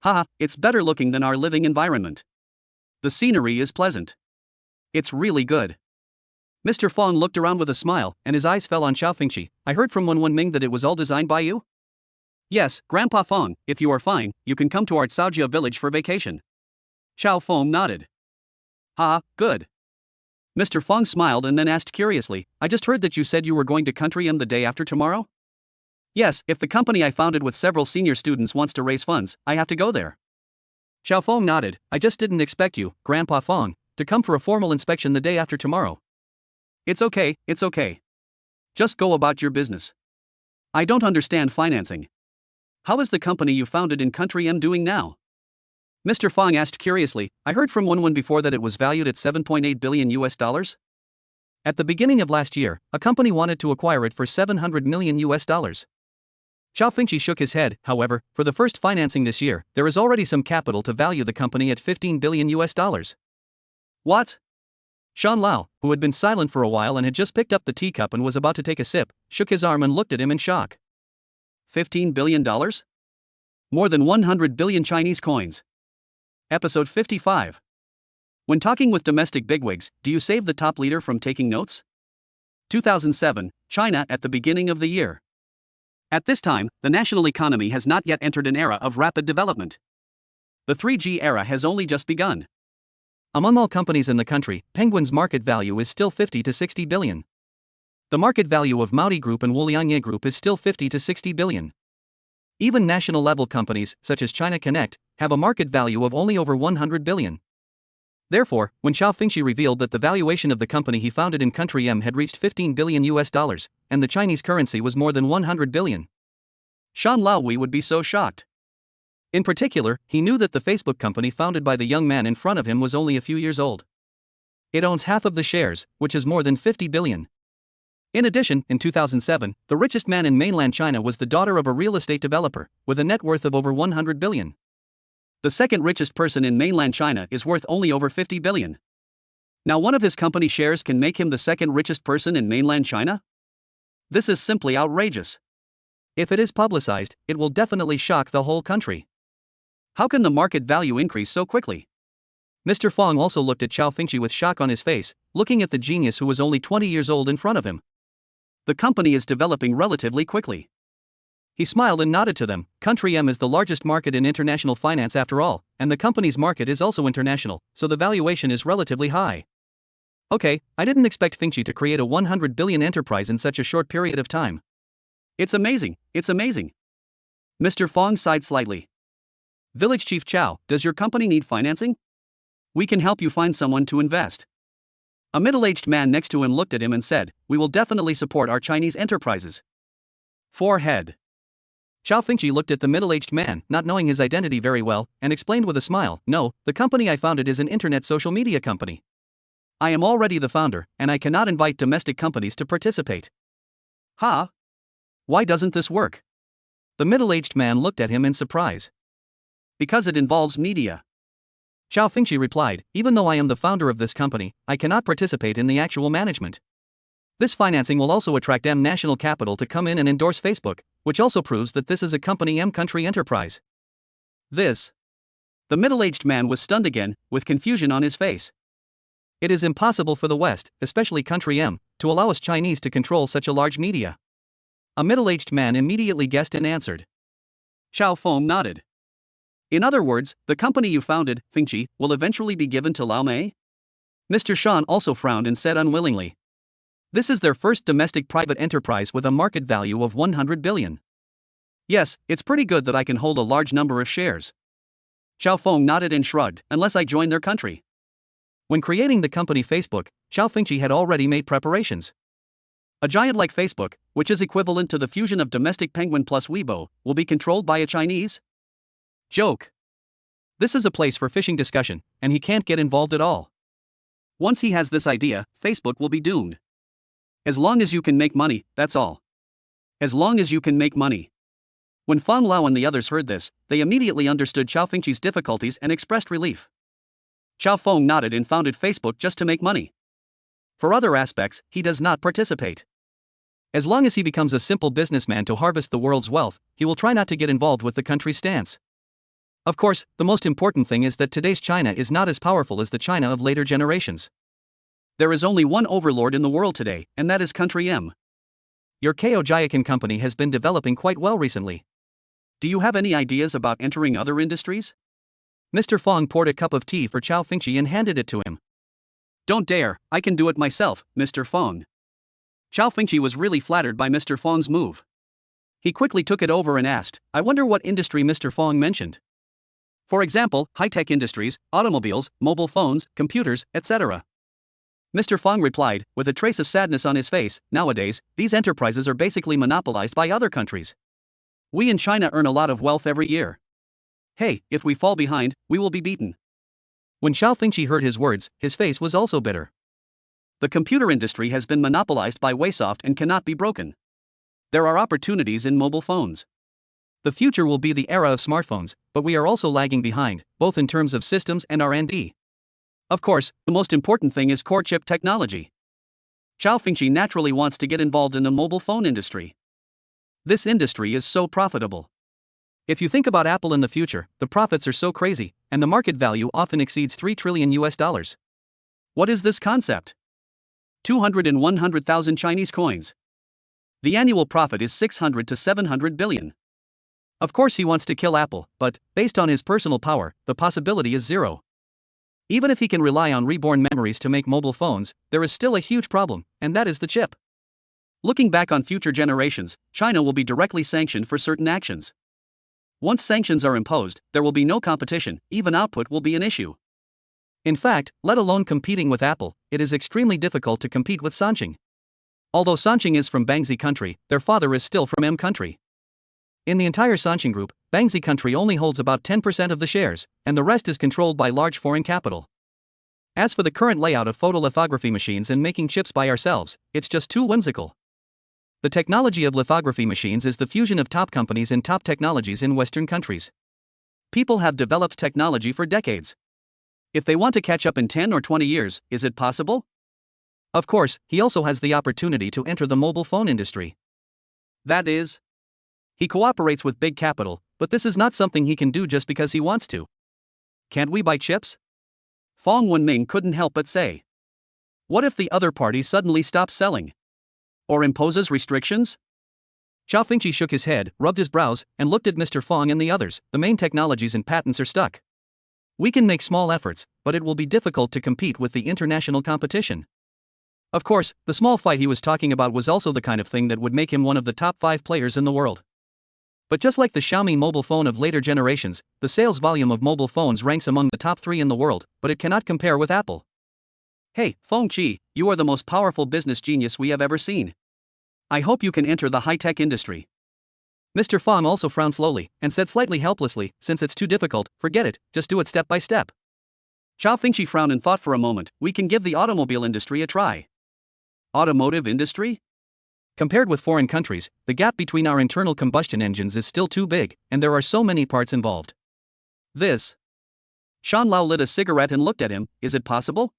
Haha, it's better looking than our living environment. The scenery is pleasant. It's really good. Mr. Fang looked around with a smile, and his eyes fell on Cao Fengqi. I heard from Wenming that it was all designed by you? Yes, Grandpa Fang, if you are fine, you can come to our Caojia Village for vacation. Cao Feng nodded. Ha, good. Mr. Fang smiled and then asked curiously, I just heard that you said you were going to Country M the day after tomorrow? Yes, if the company I founded with several senior students wants to raise funds, I have to go there. Cao Feng nodded. I just didn't expect you, Grandpa Fang, to come for a formal inspection the day after tomorrow. It's okay. Just go about your business. I don't understand financing. How is the company you founded in Country M doing now? Mr. Fang asked curiously. I heard from Wenwen before that it was valued at $7.8 billion. At the beginning of last year, a company wanted to acquire it for $700 million. Cao Fengqi shook his head. However, for the first financing this year, there is already some capital to value the company at $15 billion. What? Shan Lao, who had been silent for a while and had just picked up the teacup and was about to take a sip, shook his arm and looked at him in shock. $15 billion? More than 100 billion Chinese coins. Episode 55. When talking with domestic bigwigs, do you save the top leader from taking notes? 2007, China at the beginning of the year. At this time, the national economy has not yet entered an era of rapid development. The 3G era has only just begun. Among all companies in the country, Penguin's market value is still 50 to 60 billion. The market value of Maudi Group and Wulianye Group is still 50 to 60 billion. Even national-level companies, such as China Connect, have a market value of only over 100 billion. Therefore, when Cao Fengqi revealed that the valuation of the company he founded in Country M had reached $15 billion, and the Chinese currency was more than 100 billion, Shan Laohui would be so shocked. In particular, he knew that the Facebook company founded by the young man in front of him was only a few years old. It owns half of the shares, which is more than 50 billion. In addition, in 2007, the richest man in mainland China was the daughter of a real estate developer, with a net worth of over 100 billion. The second richest person in mainland China is worth only over 50 billion. Now one of his company shares can make him the second richest person in mainland China? This is simply outrageous. If it is publicized, it will definitely shock the whole country. How can the market value increase so quickly? Mr. Feng also looked at Cao Fengqi with shock on his face, looking at the genius who was only 20 years old in front of him. The company is developing relatively quickly. He smiled and nodded to them. Country M is the largest market in international finance after all, and the company's market is also international, so the valuation is relatively high. Okay, I didn't expect Fengqi to create a 100 billion enterprise in such a short period of time. It's amazing, it's amazing. Mr. Feng sighed slightly. Village Chief Cao, does your company need financing? We can help you find someone to invest. A middle-aged man next to him looked at him and said, we will definitely support our Chinese enterprises. Forehead. Cao Fengqi looked at the middle-aged man, not knowing his identity very well, and explained with a smile, no, the company I founded is an internet social media company. I am already the founder, and I cannot invite domestic companies to participate. Ha? Why doesn't this work? The middle-aged man looked at him in surprise. Because it involves media. Cao Fengqi replied, even though I am the founder of this company, I cannot participate in the actual management. This financing will also attract M national capital to come in and endorse Facebook, which also proves that this is a company M country enterprise. This. The middle-aged man was stunned again, with confusion on his face. It is impossible for the West, especially country M, to allow us Chinese to control such a large media. A middle-aged man immediately guessed and answered. Cao Feng nodded. In other words, the company you founded, Fengqi, will eventually be given to Lao Mei? Mr. Shan also frowned and said unwillingly. This is their first domestic private enterprise with a market value of 100 billion. Yes, it's pretty good that I can hold a large number of shares. Cao Feng nodded and shrugged, unless I join their country. When creating the company Facebook, Cao Fengqi had already made preparations. A giant like Facebook, which is equivalent to the fusion of domestic Penguin plus Weibo, will be controlled by a Chinese joke. This is a place for fishing discussion, and he can't get involved at all. Once he has this idea, Facebook will be doomed. As long as you can make money, that's all. As long as you can make money. When Fang Lao and the others heard this, they immediately understood Cao Fengqi's difficulties and expressed relief. Cao Feng nodded and founded Facebook just to make money. For other aspects, he does not participate. As long as he becomes a simple businessman to harvest the world's wealth, he will try not to get involved with the country's stance. Of course, the most important thing is that today's China is not as powerful as the China of later generations. There is only one overlord in the world today, and that is country M. Your Caojia company has been developing quite well recently. Do you have any ideas about entering other industries? Mr. Feng poured a cup of tea for Cao Fengqi and handed it to him. Don't dare, I can do it myself, Mr. Feng. Cao Fengqi was really flattered by Mr. Feng's move. He quickly took it over and asked, I wonder what industry Mr. Feng mentioned. For example, high-tech industries, automobiles, mobile phones, computers, etc. Mr. Feng replied, with a trace of sadness on his face, nowadays, these enterprises are basically monopolized by other countries. We in China earn a lot of wealth every year. Hey, if we fall behind, we will be beaten. When Cao Fengqi heard his words, his face was also bitter. The computer industry has been monopolized by Weisoft and cannot be broken. There are opportunities in mobile phones. The future will be the era of smartphones, but we are also lagging behind, both in terms of systems and R&D. Of course, the most important thing is core chip technology. Cao Fengqi naturally wants to get involved in the mobile phone industry. This industry is so profitable. If you think about Apple in the future, the profits are so crazy, and the market value often exceeds $3 trillion. What is this concept? 200 and 100,000 Chinese coins. The annual profit is 600 to 700 billion. Of course he wants to kill Apple, but, based on his personal power, the possibility is zero. Even if he can rely on Reborn memories to make mobile phones, there is still a huge problem, and that is the chip. Looking back on future generations, China will be directly sanctioned for certain actions. Once sanctions are imposed, there will be no competition, even output will be an issue. In fact, let alone competing with Apple, it is extremely difficult to compete with Sanqing. Although Sanqing is from Bangzi country, their father is still from M country. In the entire Sanqing group, Bangzi country only holds about 10% of the shares, and the rest is controlled by large foreign capital. As for the current layout of photolithography machines and making chips by ourselves, it's just too whimsical. The technology of lithography machines is the fusion of top companies and top technologies in Western countries. People have developed technology for decades. If they want to catch up in 10 or 20 years, is it possible? Of course, he also has the opportunity to enter the mobile phone industry. That is, He cooperates with big capital, but this is not something he can do just because he wants to. Can't we buy chips? Fong Wenming couldn't help but say. What if the other party suddenly stops selling? Or imposes restrictions? Cao Fengqi shook his head, rubbed his brows, and looked at Mr. Fong and the others. The main technologies and patents are stuck. We can make small efforts, but it will be difficult to compete with the international competition. Of course, the small fight he was talking about was also the kind of thing that would make him one of the top 5 players in the world. But just like the Xiaomi mobile phone of later generations, the sales volume of mobile phones ranks among the top 3 in the world, but it cannot compare with Apple. Hey, Fengqi, you are the most powerful business genius we have ever seen. I hope you can enter the high-tech industry. Mr. Fong also frowned slowly, and said slightly helplessly, since it's too difficult, forget it, just do it step by step. Cao Fengqi frowned and thought for a moment, we can give the automobile industry a try. Automotive industry? Compared with foreign countries, the gap between our internal combustion engines is still too big, and there are so many parts involved. This. Shan Lao lit a cigarette and looked at him, is it possible?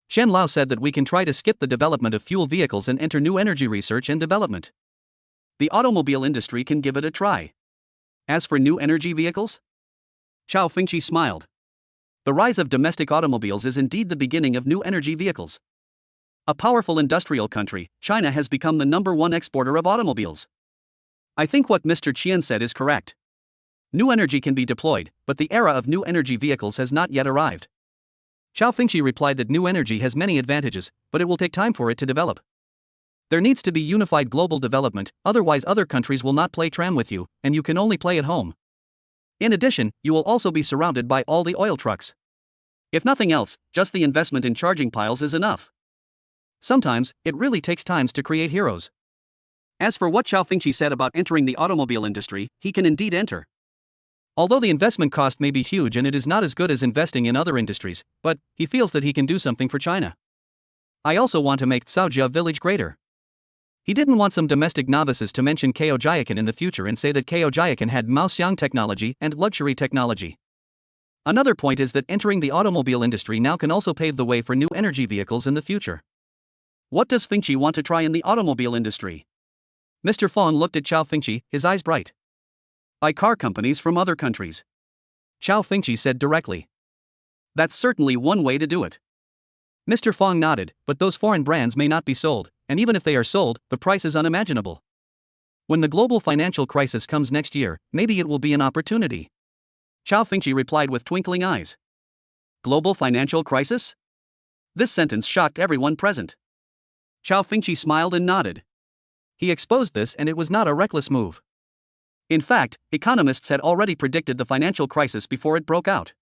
Shan Lao said that we can try to skip the development of fuel vehicles and enter new energy research and development. The automobile industry can give it a try. As for new energy vehicles? Cao Fengqi smiled. The rise of domestic automobiles is indeed the beginning of new energy vehicles. A powerful industrial country, China has become the #1 exporter of automobiles. I think what Mr. Qian said is correct. New energy can be deployed, but the era of new energy vehicles has not yet arrived. Cao Fengqi replied that new energy has many advantages, but it will take time for it to develop. There needs to be unified global development, otherwise other countries will not play tram with you, and you can only play at home. In addition, you will also be surrounded by all the oil trucks. If nothing else, just the investment in charging piles is enough. Sometimes, it really takes time to create heroes. As for what Cao Fengqi said about entering the automobile industry, he can indeed enter. Although the investment cost may be huge and it is not as good as investing in other industries, but he feels that he can do something for China. I also want to make Caojia Village greater. He didn't want some domestic novices to mention Caojia in the future and say that Caojia had Maoxiang technology and luxury technology. Another point is that entering the automobile industry now can also pave the way for new energy vehicles in the future. What does Fengqi want to try in the automobile industry? Mr. Fong looked at Cao Fengqi, his eyes bright. Buy car companies from other countries. Cao Fengqi said directly. That's certainly one way to do it. Mr. Fong nodded, but those foreign brands may not be sold, and even if they are sold, the price is unimaginable. When the global financial crisis comes next year, maybe it will be an opportunity. Cao Fengqi replied with twinkling eyes. Global financial crisis? This sentence shocked everyone present. Cao Fengqi smiled and nodded. He exposed this and it was not a reckless move. In fact, economists had already predicted the financial crisis before it broke out.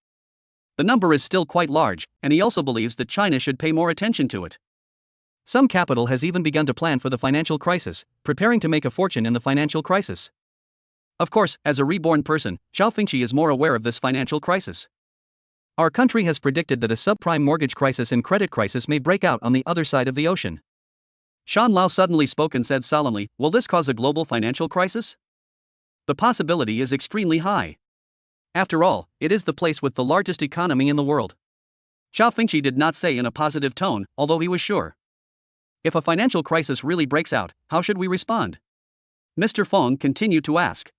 The number is still quite large, and he also believes that China should pay more attention to it. Some capital has even begun to plan for the financial crisis, preparing to make a fortune in the financial crisis. Of course, as a reborn person, Cao Fengqi is more aware of this financial crisis. Our country has predicted that a subprime mortgage crisis and credit crisis may break out on the other side of the ocean. Shan Lao suddenly spoke and said solemnly, will this cause a global financial crisis? The possibility is extremely high. After all, it is the place with the largest economy in the world. Cao Fengqi did not say in a positive tone, although he was sure. If a financial crisis really breaks out, how should we respond? Mr. Fong continued to ask.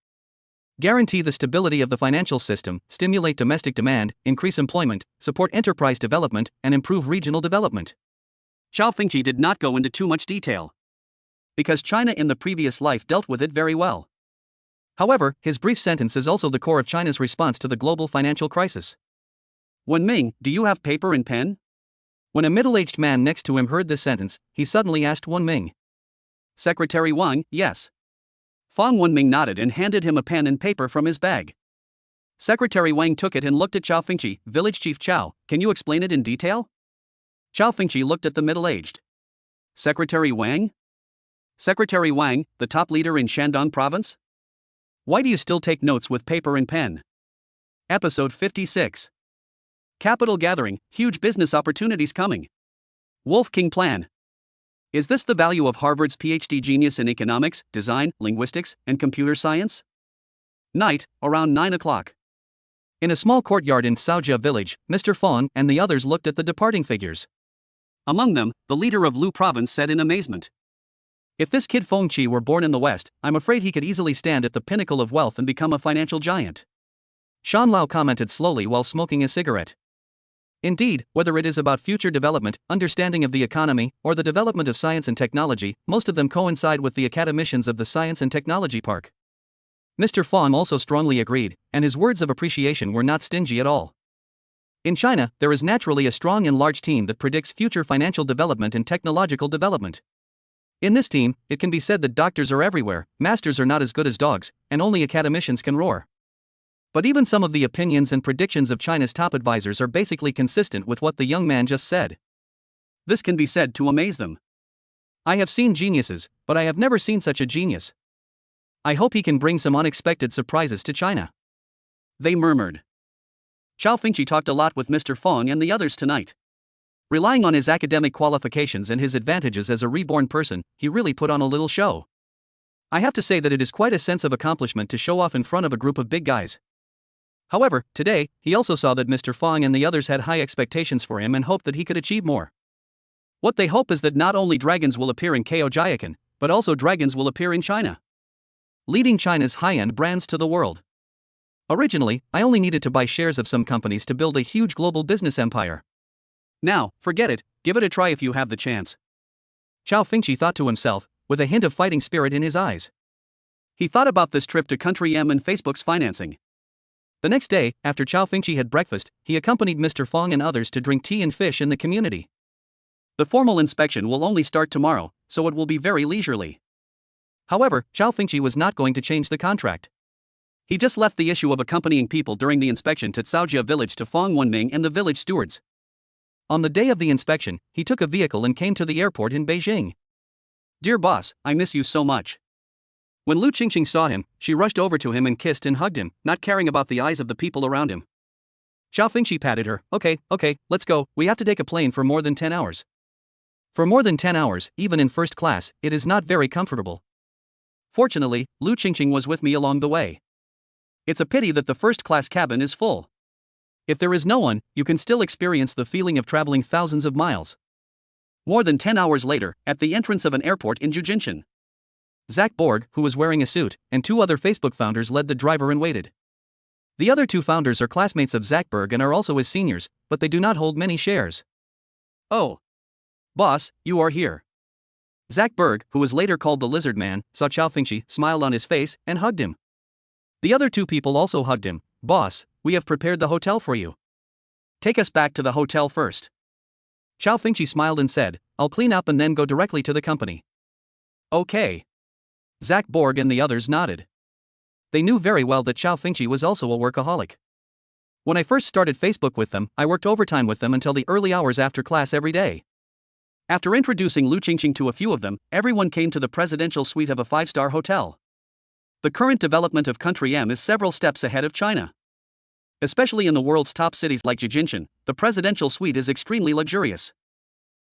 Guarantee the stability of the financial system, stimulate domestic demand, increase employment, support enterprise development, and improve regional development. Cao Fengqi did not go into too much detail. Because China in the previous life dealt with it very well. However, his brief sentence is also the core of China's response to the global financial crisis. Wenming, do you have paper and pen? When a middle-aged man next to him heard this sentence, he suddenly asked Wenming. Secretary Wang, yes. Fong Wenming nodded and handed him a pen and paper from his bag. Secretary Wang took it and looked at Cao Fengqi, Village Chief Cao, can you explain it in detail? Cao Fengqi looked at the middle-aged. Secretary Wang? Secretary Wang, the top leader in Shandong province? Why do you still take notes with paper and pen? Episode 56. Capital gathering, huge business opportunities coming. Wolf King Plan. Is this the value of Harvard's PhD genius in economics, design, linguistics, and computer science? Night, around 9 o'clock. In a small courtyard in Caojia Village, Mr. Fong and the others looked at the departing figures. Among them, the leader of Lu province said in amazement. If this kid Fengqi were born in the West, I'm afraid he could easily stand at the pinnacle of wealth and become a financial giant. Shan Lao commented slowly while smoking a cigarette. Indeed, whether it is about future development, understanding of the economy, or the development of science and technology, most of them coincide with the academicians of the Science and Technology Park. Mr. Fong also strongly agreed, and his words of appreciation were not stingy at all. In China, there is naturally a strong and large team that predicts future financial development and technological development. In this team, it can be said that doctors are everywhere, masters are not as good as dogs, and only academicians can roar. But even some of the opinions and predictions of China's top advisors are basically consistent with what the young man just said. This can be said to amaze them. I have seen geniuses, but I have never seen such a genius. I hope he can bring some unexpected surprises to China. They murmured. Cao Fengqi talked a lot with Mr. Fong and the others tonight. Relying on his academic qualifications and his advantages as a reborn person, he really put on a little show. I have to say that it is quite a sense of accomplishment to show off in front of a group of big guys. However, today, he also saw that Mr. Fong and the others had high expectations for him and hoped that he could achieve more. What they hope is that not only dragons will appear in Caojia Village, but also dragons will appear in China, leading China's high-end brands to the world. Originally, I only needed to buy shares of some companies to build a huge global business empire. Now, forget it, give it a try if you have the chance. Cao Fengqi thought to himself, with a hint of fighting spirit in his eyes. He thought about this trip to Country M and Facebook's financing. The next day, after Cao Fengqi had breakfast, he accompanied Mr. Fong and others to drink tea and fish in the community. The formal inspection will only start tomorrow, so it will be very leisurely. However, Cao Fengqi was not going to change the contract. He just left the issue of accompanying people during the inspection to Caojia Village to Fong Wenming and the village stewards. On the day of the inspection, he took a vehicle and came to the airport in Beijing. Dear boss, I miss you so much. When Lu Qingqing saw him, she rushed over to him and kissed and hugged him, not caring about the eyes of the people around him. Cao Fengqi patted her. Okay, let's go, we have to take a plane for more than 10 hours. For more than 10 hours, even in first class, it is not very comfortable. Fortunately, Lu Qingqing was with me along the way. It's a pity that the first-class cabin is full. If there is no one, you can still experience the feeling of traveling thousands of miles. More than 10 hours later, at the entrance of an airport in Jijinshan, Zach Borg, who was wearing a suit, and 2 other Facebook founders led the driver and waited. The other 2 founders are classmates of Zach Borg and are also his seniors, but they do not hold many shares. Oh. Boss, you are here. Zach Borg, who was later called the Lizard Man, saw Cao Fengqi, smiled on his face, and hugged him. The other 2 people also hugged him. Boss, we have prepared the hotel for you. Take us back to the hotel first. Cao Fengqi smiled and said, I'll clean up and then go directly to the company. Okay. Zach Borg and the others nodded. They knew very well that Cao Fengqi was also a workaholic. When I first started Facebook with them, I worked overtime with them until the early hours after class every day. After introducing Lu Qingqing to a few of them, everyone came to the presidential suite of a 5-star hotel. The current development of Country M is several steps ahead of China. Especially in the world's top cities like Jijinshan, the presidential suite is extremely luxurious.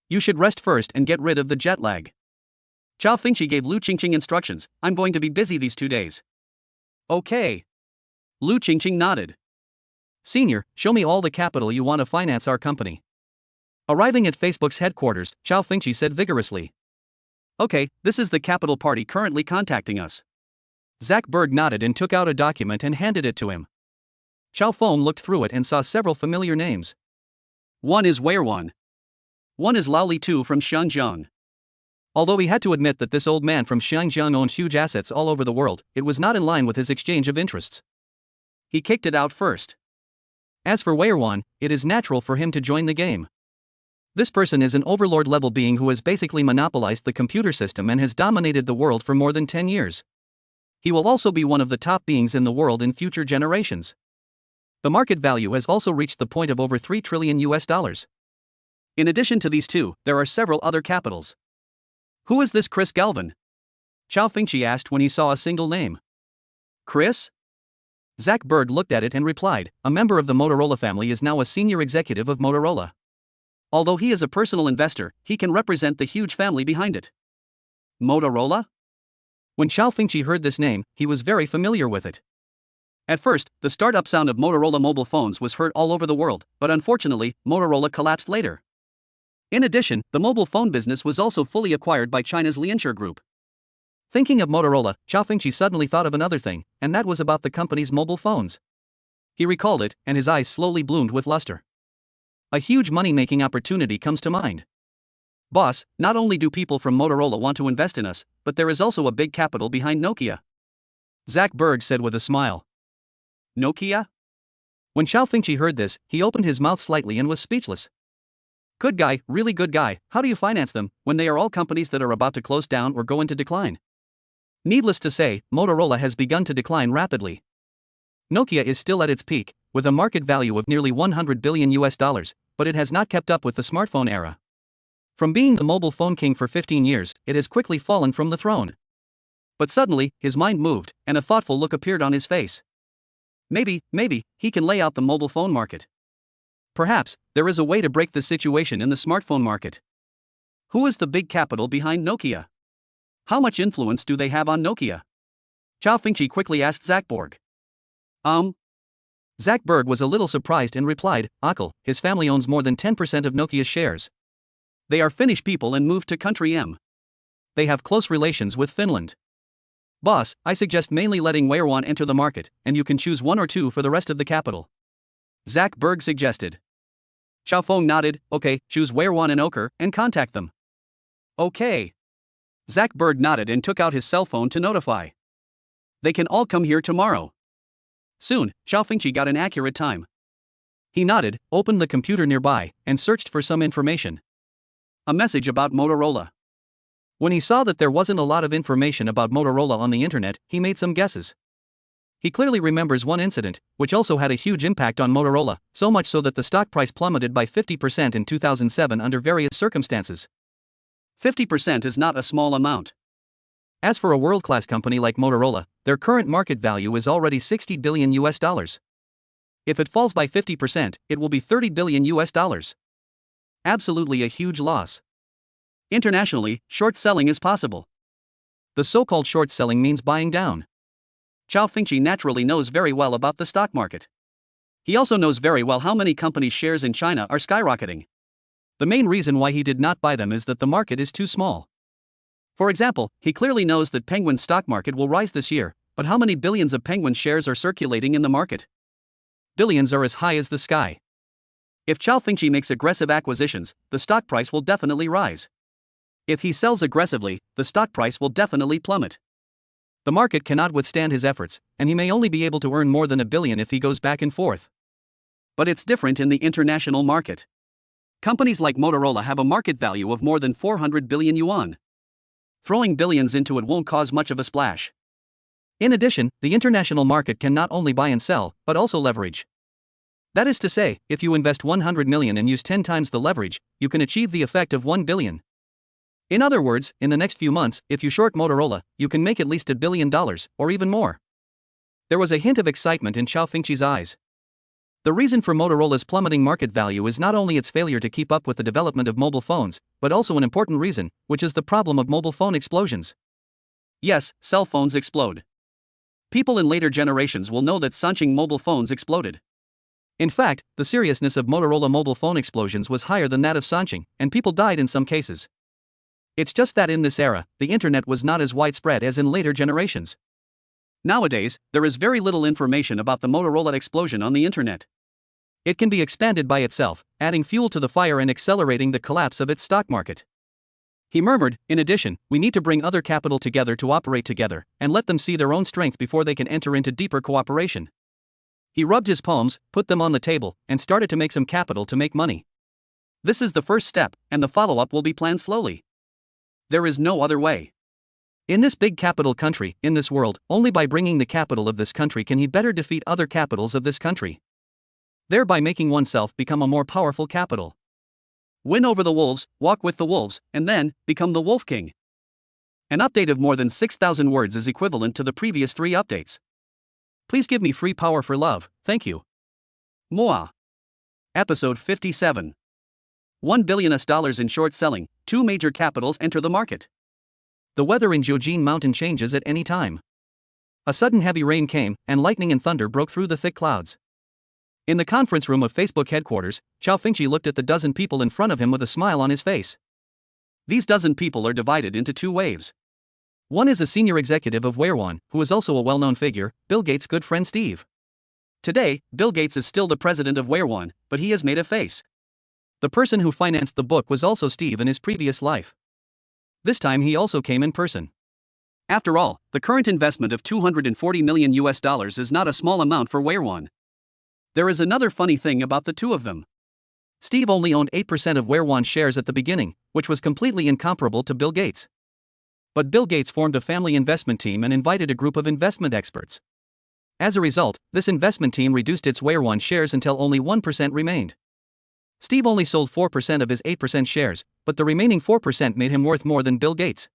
You should rest first and get rid of the jet lag. Cao Fengqi gave Lu Qingqing instructions. I'm going to be busy these 2 days. Okay. Lu Qingqing nodded. Senior, show me all the capital you want to finance our company. Arriving at Facebook's headquarters, Cao Fengqi said vigorously. Okay, this is the capital party currently contacting us. Zach Borg nodded and took out a document and handed it to him. Cao Feng looked through it and saw several familiar names. One is Weirwan. One is Lao Li Tu from Shenzhen. Although he had to admit that this old man from Shenzhen owned huge assets all over the world, it was not in line with his exchange of interests. He kicked it out first. As for Weirwan, it is natural for him to join the game. This person is an overlord-level being who has basically monopolized the computer system and has dominated the world for more than 10 years. He will also be one of the top beings in the world in future generations. The market value has also reached the point of over $3 trillion. In addition to these 2, there are several other capitals. Who is this Chris Galvin? Cao Fengqi asked when he saw a single name. Chris? Zach Borg looked at it and replied, a member of the Motorola family is now a senior executive of Motorola. Although he is a personal investor, he can represent the huge family behind it. Motorola? When Cao Fengqi heard this name, he was very familiar with it. At first, the startup sound of Motorola mobile phones was heard all over the world, but unfortunately, Motorola collapsed later. In addition, the mobile phone business was also fully acquired by China's Lianshire Group. Thinking of Motorola, Cao Fengqi suddenly thought of another thing, and that was about the company's mobile phones. He recalled it, and his eyes slowly bloomed with luster. A huge money-making opportunity comes to mind. Boss, not only do people from Motorola want to invest in us, but there is also a big capital behind Nokia. Zach Berg said with a smile. Nokia? When Cao Fengqi heard this, he opened his mouth slightly and was speechless. Good guy, really good guy, how do you finance them, when they are all companies that are about to close down or go into decline? Needless to say, Motorola has begun to decline rapidly. Nokia is still at its peak, with a market value of nearly $100 billion, but it has not kept up with the smartphone era. From being the mobile phone king for 15 years, it has quickly fallen from the throne. But suddenly, his mind moved, and a thoughtful look appeared on his face. Maybe, he can lay out the mobile phone market. Perhaps, there is a way to break the situation in the smartphone market. Who is the big capital behind Nokia? How much influence do they have on Nokia? Cao Fengqi quickly asked Zach Berg. Zach Berg was a little surprised and replied, Akil, his family owns more than 10% of Nokia's shares. They are Finnish people and moved to country M. They have close relations with Finland. Boss, I suggest mainly letting Reborn enter the market, and you can choose one or two for the rest of the capital. Zach Berg suggested. Cao Feng nodded, okay, choose Reborn and Ochre, and contact them. Okay. Zach Berg nodded and took out his cell phone to notify. They can all come here tomorrow. Soon, Cao Fengqi got an accurate time. He nodded, opened the computer nearby, and searched for some information. A message about Motorola. When he saw that there wasn't a lot of information about Motorola on the internet, he made some guesses. He clearly remembers one incident, which also had a huge impact on Motorola, so much so that the stock price plummeted by 50% in 2007 under various circumstances. 50% is not a small amount. As for a world-class company like Motorola, their current market value is already $60 billion. If it falls by 50%, it will be $30 billion. Absolutely a huge loss. Internationally, short selling is possible. The so-called short selling means buying down. Cao Fengqi naturally knows very well about the stock market. He also knows very well how many companies' shares in China are skyrocketing. The main reason why he did not buy them is that the market is too small. For example, he clearly knows that Penguin's stock market will rise this year, but how many billions of Penguin shares are circulating in the market? Billions are as high as the sky. If Cao Fengqi makes aggressive acquisitions, the stock price will definitely rise. If he sells aggressively, the stock price will definitely plummet. The market cannot withstand his efforts, and he may only be able to earn more than $1 billion if he goes back and forth. But it's different in the international market. Companies like Motorola have a market value of more than 400 billion yuan. Throwing billions into it won't cause much of a splash. In addition, the international market can not only buy and sell, but also leverage. That is to say, if you invest 100 million and use 10 times the leverage, you can achieve the effect of 1 billion. In other words, in the next few months, if you short Motorola, you can make at least $1 billion, or even more. There was a hint of excitement in Cao Fengqi's eyes. The reason for Motorola's plummeting market value is not only its failure to keep up with the development of mobile phones, but also an important reason, which is the problem of mobile phone explosions. Yes, cell phones explode. People in later generations will know that Sancheng mobile phones exploded. In fact, the seriousness of Motorola mobile phone explosions was higher than that of Sancheng, and people died in some cases. It's just that in this era, the internet was not as widespread as in later generations. Nowadays, there is very little information about the Motorola explosion on the internet. It can be expanded by itself, adding fuel to the fire and accelerating the collapse of its stock market. He murmured, in addition, we need to bring other capital together to operate together, and let them see their own strength before they can enter into deeper cooperation. He rubbed his palms, put them on the table, and started to make some capital to make money. This is the first step, and the follow-up will be planned slowly. There is no other way. In this big capital country, in this world, only by bringing the capital of this country can he better defeat other capitals of this country, thereby making oneself become a more powerful capital. Win over the wolves, walk with the wolves, and then, become the Wolf King. An update of more than 6,000 words is equivalent to the previous 3 updates. Please give me free power for love, thank you. Moa. Episode 57. $1 billion in short selling, 2 major capitals enter the market. The weather in Jiaojing Mountain changes at any time. A sudden heavy rain came, and lightning and thunder broke through the thick clouds. In the conference room of Facebook headquarters, Cao Fengqi looked at the dozen people in front of him with a smile on his face. These dozen people are divided into 2 waves. One is a senior executive of Reborn, who is also a well-known figure, Bill Gates' good friend Steve. Today, Bill Gates is still the president of Reborn, but he has made a face. The person who financed the book was also Steve in his previous life. This time he also came in person. After all, the current investment of $240 million is not a small amount for Reborn. There is another funny thing about the two of them. Steve only owned 8% of Reborn shares at the beginning, which was completely incomparable to Bill Gates. But Bill Gates formed a family investment team and invited a group of investment experts. As a result, this investment team reduced its Reborn shares until only 1% remained. Steve only sold 4% of his 8% shares, but the remaining 4% made him worth more than Bill Gates.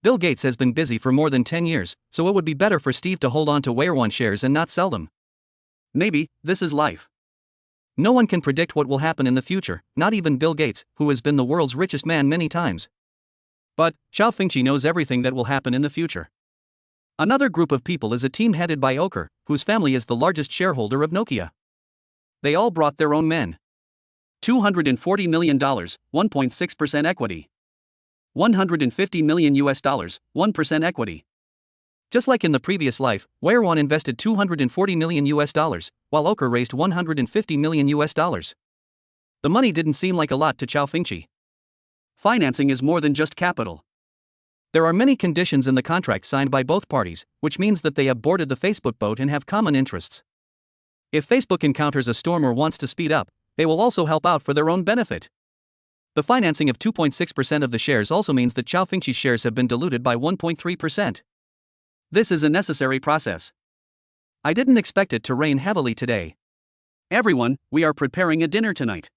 Bill Gates has been busy for more than 10 years, so it would be better for Steve to hold on to Reborn shares and not sell them. Maybe, this is life. No one can predict what will happen in the future, not even Bill Gates, who has been the world's richest man many times. But, Cao Fengqi knows everything that will happen in the future. Another group of people is a team headed by Oker, whose family is the largest shareholder of Nokia. They all brought their own men. $240 million, 1.6% equity. $150 million, 1% equity. Just like in the previous life, Reborn invested $240 million, while Oker raised $150 million. The money didn't seem like a lot to Cao Fengqi. Financing is more than just capital. There are many conditions in the contract signed by both parties, which means that they have boarded the Facebook boat and have common interests. If Facebook encounters a storm or wants to speed up, they will also help out for their own benefit. The financing of 2.6% of the shares also means that Cao Fengqi's shares have been diluted by 1.3%. This is a necessary process. I didn't expect it to rain heavily today. Everyone, we are preparing a dinner tonight.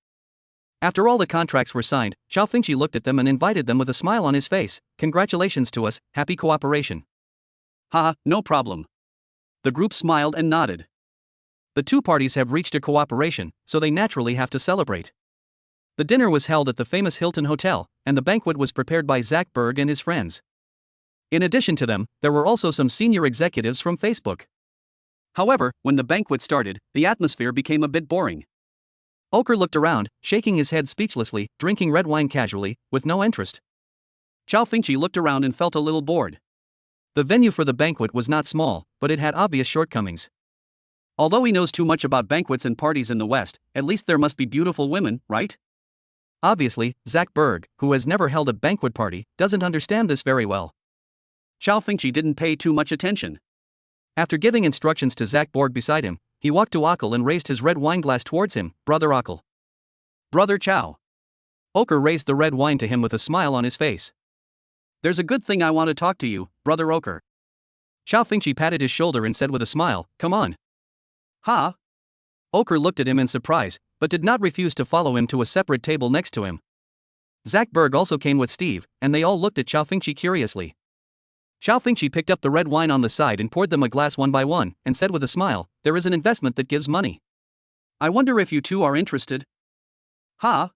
After all the contracts were signed, Cao Fengqi looked at them and invited them with a smile on his face. Congratulations to us, happy cooperation. Haha, no problem. The group smiled and nodded. The two parties have reached a cooperation, so they naturally have to celebrate. The dinner was held at the famous Hilton Hotel, and the banquet was prepared by Zach Berg and his friends. In addition to them, there were also some senior executives from Facebook. However, when the banquet started, the atmosphere became a bit boring. Oker looked around, shaking his head speechlessly, drinking red wine casually, with no interest. Cao Fengqi looked around and felt a little bored. The venue for the banquet was not small, but it had obvious shortcomings. Although he knows too much about banquets and parties in the West, at least there must be beautiful women, right? Obviously, Zach Berg, who has never held a banquet party, doesn't understand this very well. Cao Fengqi didn't pay too much attention. After giving instructions to Zach Berg beside him, he walked to Okel and raised his red wine glass towards him. Brother Okel. Brother Cao. Oker raised the red wine to him with a smile on his face. There's a good thing I want to talk to you, Brother Oker. Cao Fengqi patted his shoulder and said with a smile, come on. Ha? Oker looked at him in surprise, but did not refuse to follow him to a separate table next to him. Zach Berg also came with Steve, and they all looked at Cao Fengqi curiously. Cao Fengqi picked up the red wine on the side and poured them a glass one by one, and said with a smile, there is an investment that gives money. I wonder if you two are interested. Ha?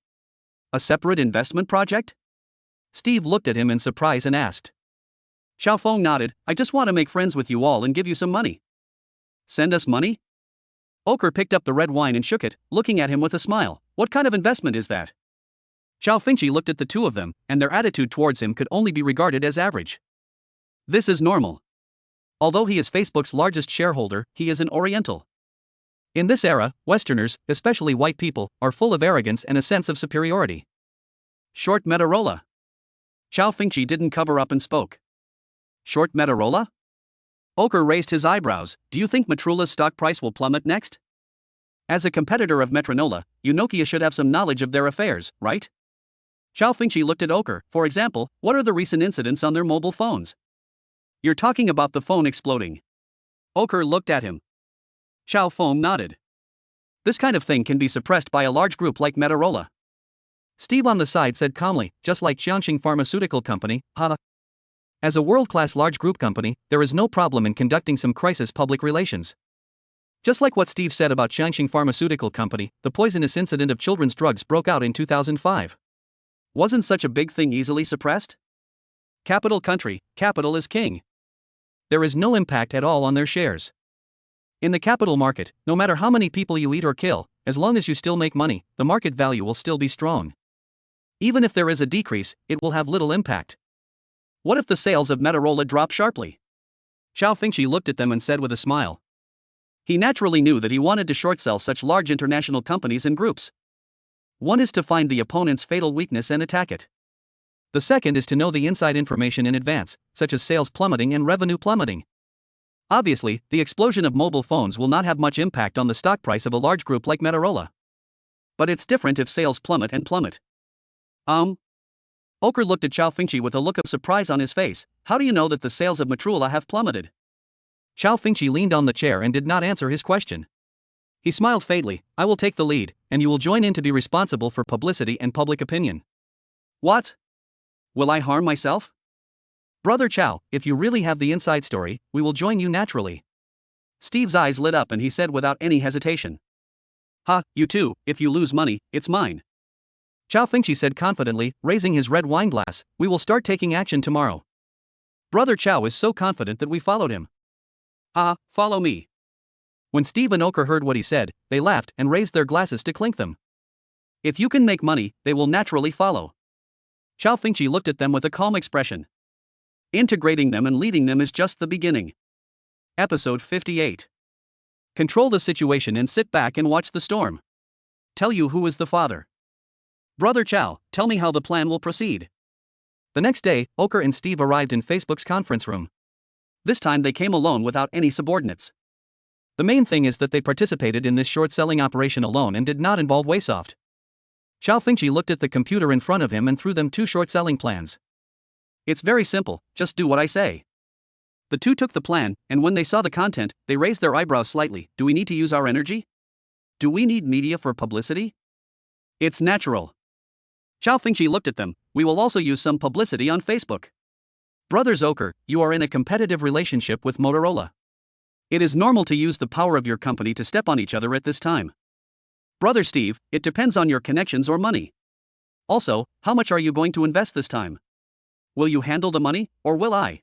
A separate investment project? Steve looked at him in surprise and asked. Cao Feng nodded, I just want to make friends with you all and give you some money. Send us money? Oker picked up the red wine and shook it, looking at him with a smile. What kind of investment is that? Cao Fengqi looked at the two of them, and their attitude towards him could only be regarded as average. This is normal. Although he is Facebook's largest shareholder, he is an Oriental. In this era, Westerners, especially white people, are full of arrogance and a sense of superiority. Short Motorola. Cao Fengqi didn't cover up and spoke. Short Motorola? Oker raised his eyebrows. Do you think Motorola's stock price will plummet next? As a competitor of Motorola, Nokia should have some knowledge of their affairs, right? Cao Fengqi looked at Oker. For example, what are the recent incidents on their mobile phones? You're talking about the phone exploding. Oker looked at him. Cao Feng nodded. This kind of thing can be suppressed by a large group like Motorola. Steve on the side said calmly, just like Jiangxing Pharmaceutical Company, ha. As a world-class large group company, there is no problem in conducting some crisis public relations. Just like what Steve said about Jiangxing Pharmaceutical Company, the poisonous incident of children's drugs broke out in 2005. Wasn't such a big thing easily suppressed? Capital country, capital is king. There is no impact at all on their shares. In the capital market, no matter how many people you eat or kill, as long as you still make money, the market value will still be strong. Even if there is a decrease, it will have little impact. What if the sales of Motorola drop sharply? Cao Fengqi looked at them and said with a smile. He naturally knew that he wanted to short sell such large international companies and groups. One is to find the opponent's fatal weakness and attack it. The second is to know the inside information in advance, such as sales plummeting and revenue plummeting. Obviously, the explosion of mobile phones will not have much impact on the stock price of a large group like Motorola. But it's different if sales plummet and plummet. Oker looked at Cao Fengqi with a look of surprise on his face. How do you know that the sales of Motorola have plummeted? Cao Fengqi leaned on the chair and did not answer his question. He smiled faintly. I will take the lead, and you will join in to be responsible for publicity and public opinion. What? Will I harm myself? Brother Cao, if you really have the inside story, we will join you naturally. Steve's eyes lit up and he said without any hesitation. Ha, you too, if you lose money, it's mine. Cao Fengqi said confidently, raising his red wine glass, we will start taking action tomorrow. Brother Cao is so confident that we followed him. Follow me. When Steve and Oker heard what he said, they laughed and raised their glasses to clink them. If you can make money, they will naturally follow. Cao Fengqi looked at them with a calm expression. Integrating them and leading them is just the beginning. Episode 58. Control the situation and sit back and watch the storm. Tell you who is the father. Brother Cao, tell me how the plan will proceed. The next day, Oker and Steve arrived in Facebook's conference room. This time they came alone without any subordinates. The main thing is that they participated in this short-selling operation alone and did not involve Waysoft. Cao Fengqi looked at the computer in front of him and threw them 2 short-selling plans. It's very simple, just do what I say. The two took the plan, and when they saw the content, they raised their eyebrows slightly. Do we need to use our energy? Do we need media for publicity? It's natural. Cao Fengqi looked at them. We will also use some publicity on Facebook. Brothers Oker, you are in a competitive relationship with Motorola. It is normal to use the power of your company to step on each other at this time. Brother Steve, it depends on your connections or money. Also, how much are you going to invest this time? Will you handle the money, or will I?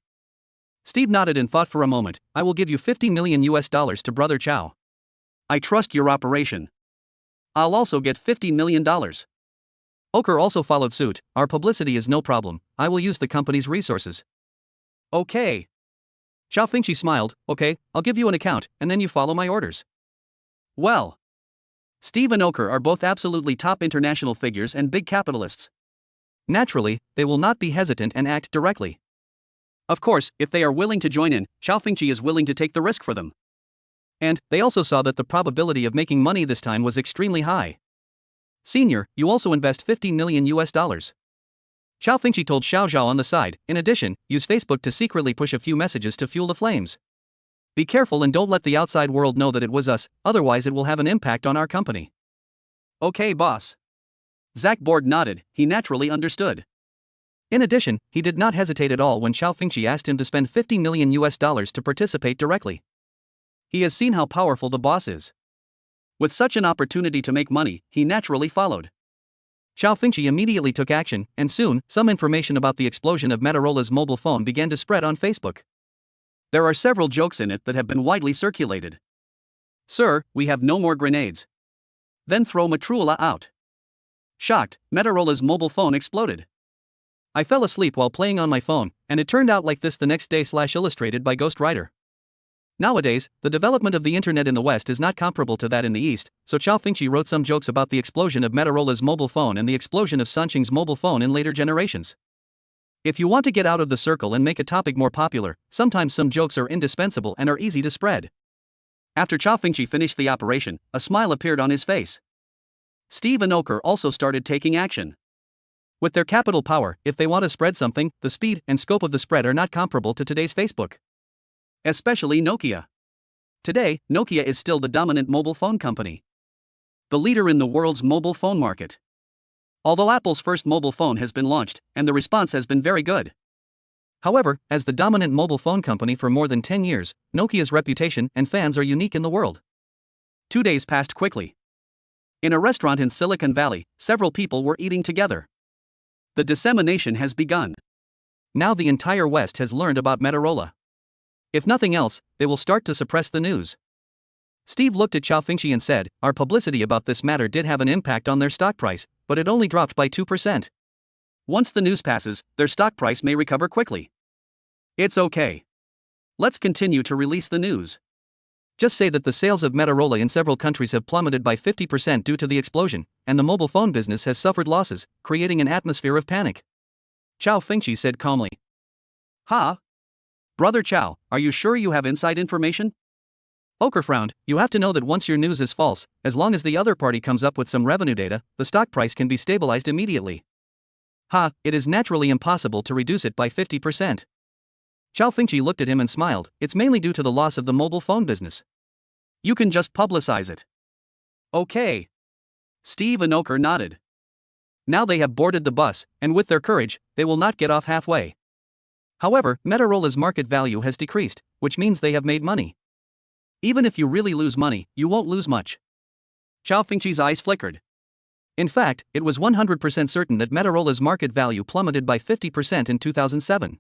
Steve nodded and thought for a moment. I will give you $50 million to Brother Cao. I trust your operation. I'll also get $50 million. Oker also followed suit. Our publicity is no problem. I will use the company's resources. Okay. Cao Fengqi smiled. Okay, I'll give you an account, and then you follow my orders. Well. Steve and Oker are both absolutely top international figures and big capitalists. Naturally, they will not be hesitant and act directly. Of course, if they are willing to join in, Cao Fengqi is willing to take the risk for them. And they also saw that the probability of making money this time was extremely high. Senior, you also invest $15 million. Cao Fengqi told Xiao Zhao on the side. In addition, use Facebook to secretly push a few messages to fuel the flames. Be careful and don't let the outside world know that it was us, otherwise it will have an impact on our company. Okay, boss. Zach Board nodded. He naturally understood. In addition, he did not hesitate at all when Cao Fengqi asked him to spend $50 million to participate directly. He has seen how powerful the boss is. With such an opportunity to make money, he naturally followed. Cao Fengqi immediately took action, and soon, some information about the explosion of Motorola's mobile phone began to spread on Facebook. There are several jokes in it that have been widely circulated. Sir, we have no more grenades. Then throw Motorola out. Shocked, Motorola's mobile phone exploded. I fell asleep while playing on my phone, and it turned out like this the next day. Illustrated by Ghostwriter. Nowadays, the development of the internet in the West is not comparable to that in the East, so Cao Fengqi wrote some jokes about the explosion of Motorola's mobile phone and the explosion of Sanqing's mobile phone in later generations. If you want to get out of the circle and make a topic more popular, sometimes some jokes are indispensable and are easy to spread. After Cao Fengqi finished the operation, a smile appeared on his face. Steve and Oker also started taking action. With their capital power, if they want to spread something, the speed and scope of the spread are not comparable to today's Facebook. Especially Nokia. Today, Nokia is still the dominant mobile phone company. The leader in the world's mobile phone market. Although Apple's first mobile phone has been launched, and the response has been very good. However, as the dominant mobile phone company for more than 10 years, Nokia's reputation and fans are unique in the world. 2 days passed quickly. In a restaurant in Silicon Valley, several people were eating together. The dissemination has begun. Now the entire West has learned about Motorola. If nothing else, they will start to suppress the news. Steve looked at Cao Fengqi and said, our publicity about this matter did have an impact on their stock price, but it only dropped by 2%. Once the news passes, their stock price may recover quickly. It's okay. Let's continue to release the news. Just say that the sales of Motorola in several countries have plummeted by 50% due to the explosion, and the mobile phone business has suffered losses, creating an atmosphere of panic. Cao Fengqi said calmly. Ha? Brother Cao, are you sure you have inside information? Oker frowned. You have to know that once your news is false, as long as the other party comes up with some revenue data, the stock price can be stabilized immediately. Ha, it is naturally impossible to reduce it by 50%. Cao Fengqi looked at him and smiled. It's mainly due to the loss of the mobile phone business. You can just publicize it. Okay. Steve and Oker nodded. Now they have boarded the bus, and with their courage, they will not get off halfway. However, Motorola's market value has decreased, which means they have made money. Even if you really lose money, you won't lose much. Cao Fengqi's eyes flickered. In fact, it was 100% certain that Motorola's market value plummeted by 50% in 2007.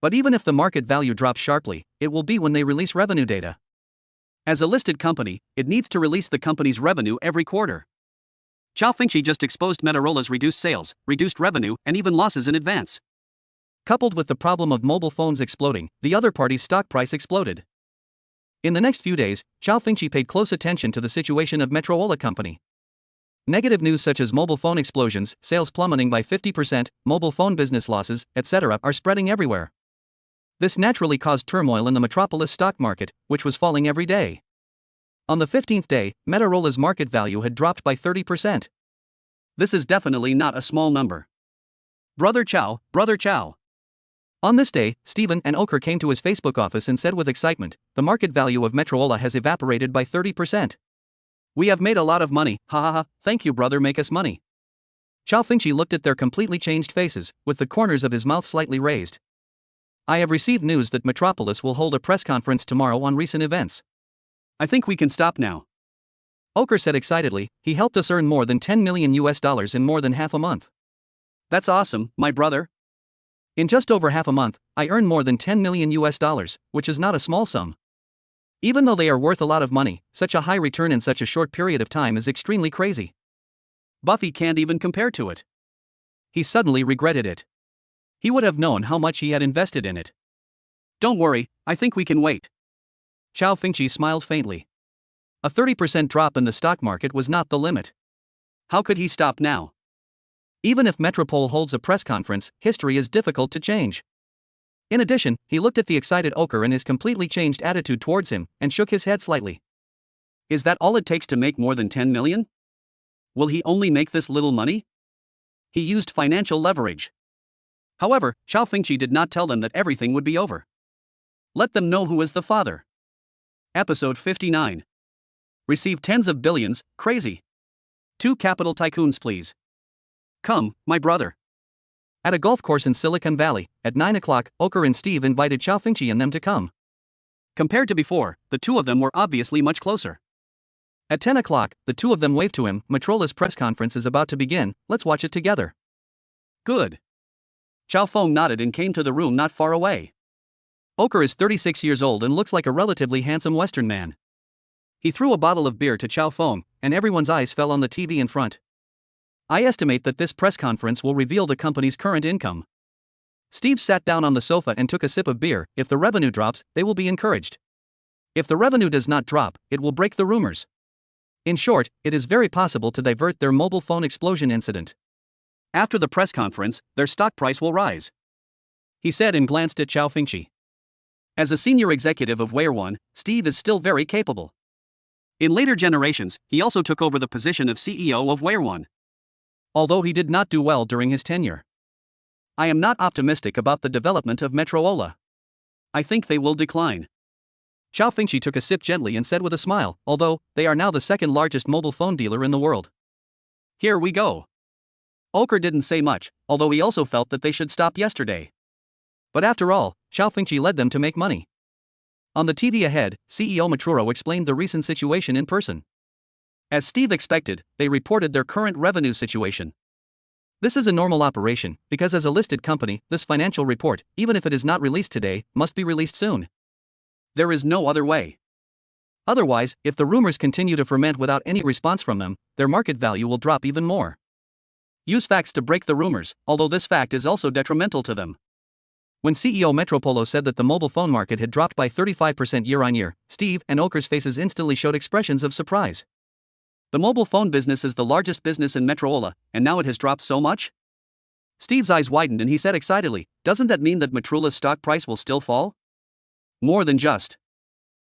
But even if the market value drops sharply, it will be when they release revenue data. As a listed company, it needs to release the company's revenue every quarter. Cao Fengqi just exposed Motorola's reduced sales, reduced revenue, and even losses in advance. Coupled with the problem of mobile phones exploding, the other party's stock price exploded. In the next few days, Cao Fengqi paid close attention to the situation of Motorola company. Negative news such as mobile phone explosions, sales plummeting by 50%, mobile phone business losses, etc. are spreading everywhere. This naturally caused turmoil in the metropolis stock market, which was falling every day. On the 15th day, Motorola's market value had dropped by 30%. This is definitely not a small number. Brother Cao, Brother Cao. On this day, Stephen and Oker came to his Facebook office and said with excitement, the market value of Motorola has evaporated by 30%. We have made a lot of money, ha ha ha, thank you brother, make us money. Cao Fengqi looked at their completely changed faces, with the corners of his mouth slightly raised. I have received news that Metropolis will hold a press conference tomorrow on recent events. I think we can stop now. Oker said excitedly, he helped us earn more than $10 million in more than half a month. That's awesome, my brother. In just over half a month, I earned more than $10 million, which is not a small sum. Even though they are worth a lot of money, such a high return in such a short period of time is extremely crazy. Buffy can't even compare to it. He suddenly regretted it. He would have known how much he had invested in it. Don't worry, I think we can wait. Cao Fengqi smiled faintly. A 30% drop in the stock market was not the limit. How could he stop now? Even if Metropole holds a press conference, history is difficult to change. In addition, he looked at the excited Oker and his completely changed attitude towards him, and shook his head slightly. Is that all it takes to make more than 10 million? Will he only make this little money? He used financial leverage. However, Cao Fengqi did not tell them that everything would be over. Let them know who is the father. Episode 59. Receive tens of billions, crazy. 2 capital tycoons please. Come, my brother. At a golf course in Silicon Valley, at 9 o'clock, Oker and Steve invited Cao Fengqi and them to come. Compared to before, the two of them were obviously much closer. At 10 o'clock, the two of them waved to him. Motorola's press conference is about to begin, let's watch it together. Good. Cao Feng nodded and came to the room not far away. Oker is 36 years old and looks like a relatively handsome Western man. He threw a bottle of beer to Cao Feng, and everyone's eyes fell on the TV in front. I estimate that this press conference will reveal the company's current income. Steve sat down on the sofa and took a sip of beer. If the revenue drops, they will be encouraged. If the revenue does not drop, it will break the rumors. In short, it is very possible to divert their mobile phone explosion incident. After the press conference, their stock price will rise. He said and glanced at Cao Fengqi. As a senior executive of Reborn, Steve is still very capable. In later generations, he also took over the position of CEO of Reborn. Although he did not do well during his tenure. I am not optimistic about the development of Motorola. I think they will decline. Cao Fengqi took a sip gently and said with a smile, although, they are now the second largest mobile phone dealer in the world. Here we go. Oker didn't say much, although he also felt that they should stop yesterday. But after all, Cao Fengqi led them to make money. On the TV ahead, CEO Matruro explained the recent situation in person. As Steve expected, they reported their current revenue situation. This is a normal operation, because as a listed company, this financial report, even if it is not released today, must be released soon. There is no other way. Otherwise, if the rumors continue to ferment without any response from them, their market value will drop even more. Use facts to break the rumors, although this fact is also detrimental to them. When CEO Metropolo said that the mobile phone market had dropped by 35% year-on-year, Steve and Oker's faces instantly showed expressions of surprise. The mobile phone business is the largest business in Metropolo, and now it has dropped so much? Steve's eyes widened and he said excitedly, "Doesn't that mean that Metropolo's stock price will still fall?" "More than just."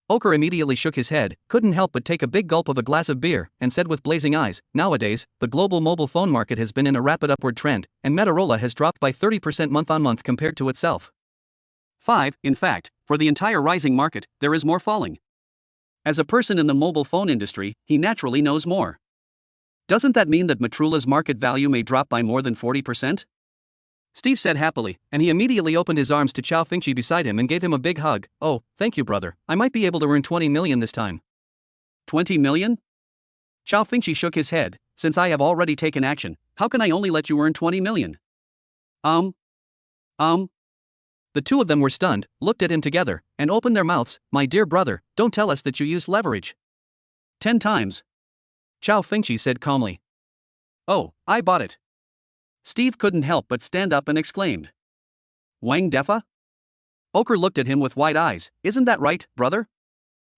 Oker immediately shook his head, couldn't help but take a big gulp of a glass of beer, and said with blazing eyes, "Nowadays, the global mobile phone market has been in a rapid upward trend, and Motorola has dropped by 30% month-on-month compared to itself. 5, in fact, for the entire rising market, there is more falling." As a person in the mobile phone industry, he naturally knows more. "Doesn't that mean that Motorola's market value may drop by more than 40%? Steve said happily, and he immediately opened his arms to Cao Fengqi beside him and gave him a big hug. "Oh, thank you, brother. I might be able to earn 20 million this time." 20 million? Cao Fengqi shook his head. "Since I have already taken action, how can I only let you earn 20 million? The two of them were stunned, looked at him together, and opened their mouths. "My dear brother, don't tell us that you used leverage." 10 times. Cao Fengqi said calmly. "Oh, I bought it." Steve couldn't help but stand up and exclaimed. "Wang Defa?" Oker looked at him with wide eyes. "Isn't that right, brother?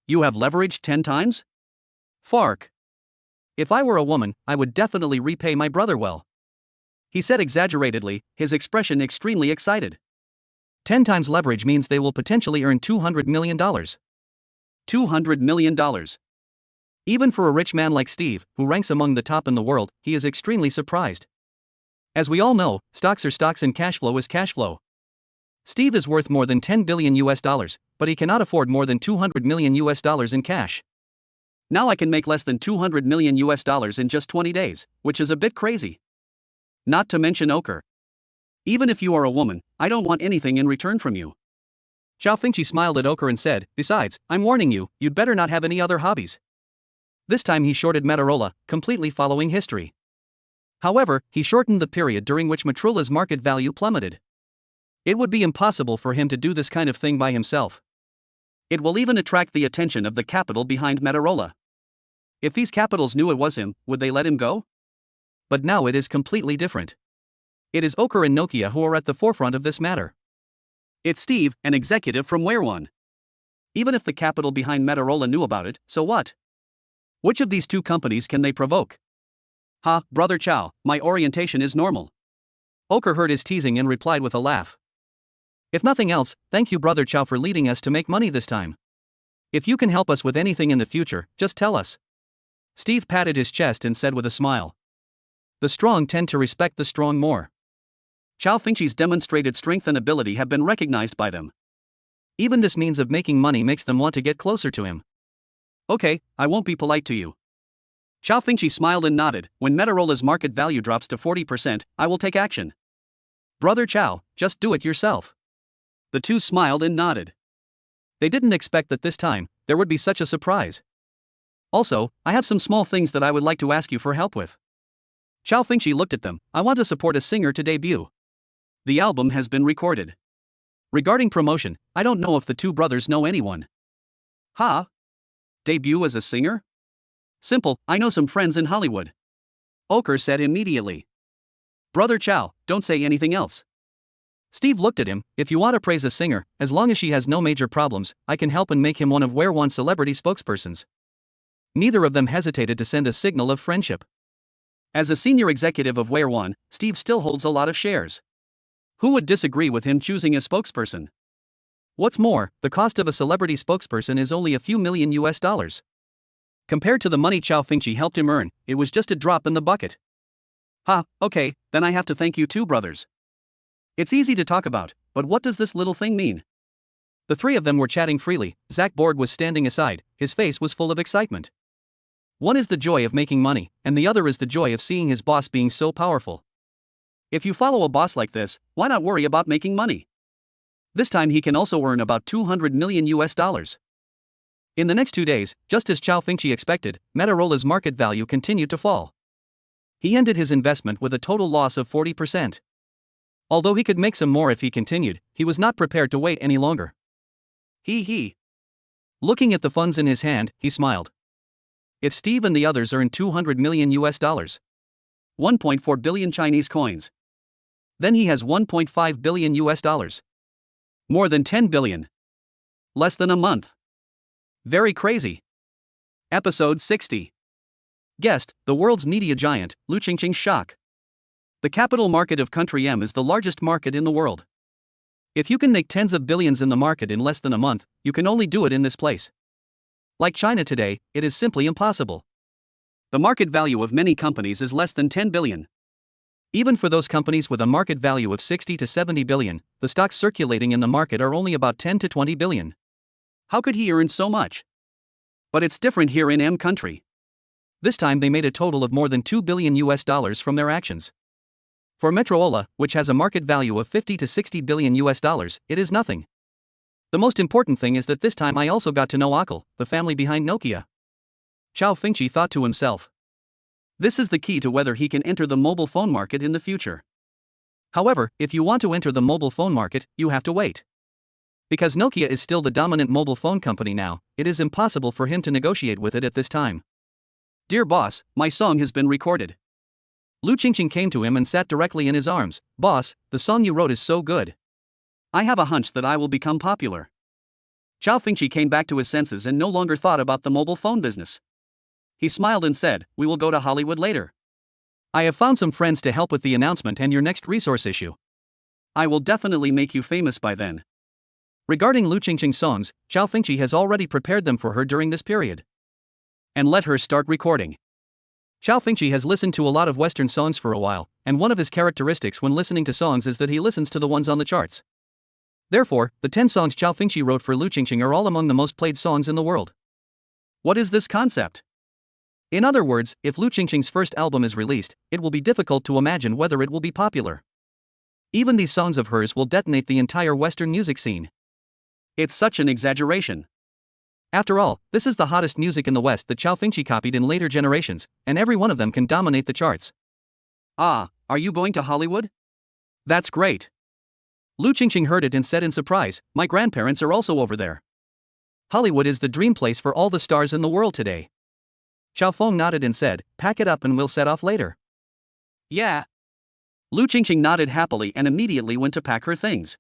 You have leveraged 10 times? Fark. If I were a woman, I would definitely repay my brother well," he said exaggeratedly, his expression extremely excited. 10 times leverage means they will potentially earn $200 million. $200 million. Even for a rich man like Steve, who ranks among the top in the world, he is extremely surprised. As we all know, stocks are stocks and cash flow is cash flow. Steve is worth more than $10 billion, but he cannot afford more than $200 million in cash. Now I can make less than $200 million in just 20 days, which is a bit crazy. Not to mention Oker. Even if you are a woman, I don't want anything in return from you. Cao Fengqi smiled at Oker and said, "Besides, I'm warning you, you'd better not have any other hobbies." This time he shorted Motorola, completely following history. However, he shortened the period during which Motorola's market value plummeted. It would be impossible for him to do this kind of thing by himself. It will even attract the attention of the capital behind Motorola. If these capitals knew it was him, would they let him go? But now it is completely different. It is Oker and Nokia who are at the forefront of this matter. It's Steve, an executive from Reborn. Even if the capital behind Motorola knew about it, so what? Which of these two companies can they provoke? "Ha, brother Cao, my orientation is normal." Oker heard his teasing and replied with a laugh. "If nothing else, thank you brother Cao for leading us to make money this time. If you can help us with anything in the future, just tell us." Steve patted his chest and said with a smile. The strong tend to respect the strong more. Cao Fengqi's demonstrated strength and ability have been recognized by them. Even this means of making money makes them want to get closer to him. "Okay, I won't be polite to you." Cao Fengqi smiled and nodded. "When Motorola's market value drops to 40%, I will take action." "Brother Cao, just do it yourself." The two smiled and nodded. They didn't expect that this time, there would be such a surprise. "Also, I have some small things that I would like to ask you for help with." Cao Fengqi looked at them. "I want to support a singer to debut. The album has been recorded. Regarding promotion, I don't know if the two brothers know anyone." "Ha? Debut as a singer? Simple, I know some friends in Hollywood." Oker said immediately. "Brother Cao, don't say anything else." Steve looked at him. "If you want to praise a singer, as long as she has no major problems, I can help and make him one of Reborn's celebrity spokespersons." Neither of them hesitated to send a signal of friendship. As a senior executive of Reborn, Steve still holds a lot of shares. Who would disagree with him choosing a spokesperson? What's more, the cost of a celebrity spokesperson is only a few million $. Compared to the money Cao Fengqi helped him earn, it was just a drop in the bucket. "Ha, okay, then I have to thank you too, brothers. It's easy to talk about, but what does this little thing mean?" The three of them were chatting freely. Zach Borg was standing aside, his face was full of excitement. One is the joy of making money, and the other is the joy of seeing his boss being so powerful. If you follow a boss like this, why not worry about making money? This time he can also earn about $200 million. In the next 2 days, just as Cao Fengqi expected, Motorola's market value continued to fall. He ended his investment with a total loss of 40%. Although he could make some more if he continued, he was not prepared to wait any longer. He. Looking at the funds in his hand, he smiled. If Steve and the others earn $200 million, 1.4 billion Chinese coins, then he has $1.5 billion. More than 10 billion. Less than a month. Very crazy. Episode 60. Guest, the world's media giant, Lu Qingqing's shock. The capital market of Country M is the largest market in the world. If you can make tens of billions in the market in less than a month, you can only do it in this place. Like China today, it is simply impossible. The market value of many companies is less than 10 billion. Even for those companies with a market value of 60 to 70 billion, the stocks circulating in the market are only about 10 to 20 billion. How could he earn so much? But it's different here in M country. This time they made a total of more than $2 billion from their actions. For Motorola, which has a market value of 50 to 60 billion $, it is nothing. The most important thing is that this time I also got to know Akal, the family behind Nokia. Cao Fengqi thought to himself. This is the key to whether he can enter the mobile phone market in the future. However, if you want to enter the mobile phone market, you have to wait. Because Nokia is still the dominant mobile phone company now, it is impossible for him to negotiate with it at this time. Dear boss, my song has been recorded. Lu Qingqing came to him and sat directly in his arms. Boss, the song you wrote is so good. I have a hunch that I will become popular. Cao Fengqi came back to his senses and no longer thought about the mobile phone business. He smiled and said, we will go to Hollywood later. I have found some friends to help with the announcement and your next resource issue. I will definitely make you famous by then. Regarding Lu Qingqing's songs, Cao Fengqi has already prepared them for her during this period. And let her start recording. Cao Fengqi has listened to a lot of Western songs for a while, and one of his characteristics when listening to songs is that he listens to the ones on the charts. Therefore, the 10 songs Cao Fengqi wrote for Lu Qingqing are all among the most played songs in the world. What is this concept? In other words, if Lu Qingqing's first album is released, it will be difficult to imagine whether it will be popular. Even these songs of hers will detonate the entire Western music scene. It's such an exaggeration. After all, this is the hottest music in the West that Cao Fengqi copied in later generations, and every one of them can dominate the charts. Ah, are you going to Hollywood? That's great. Lu Qingqing heard it and said in surprise, my grandparents are also over there. Hollywood is the dream place for all the stars in the world today. Cao Feng nodded and said, pack it up and we'll set off later. Yeah. Lu Qingqing nodded happily and immediately went to pack her things.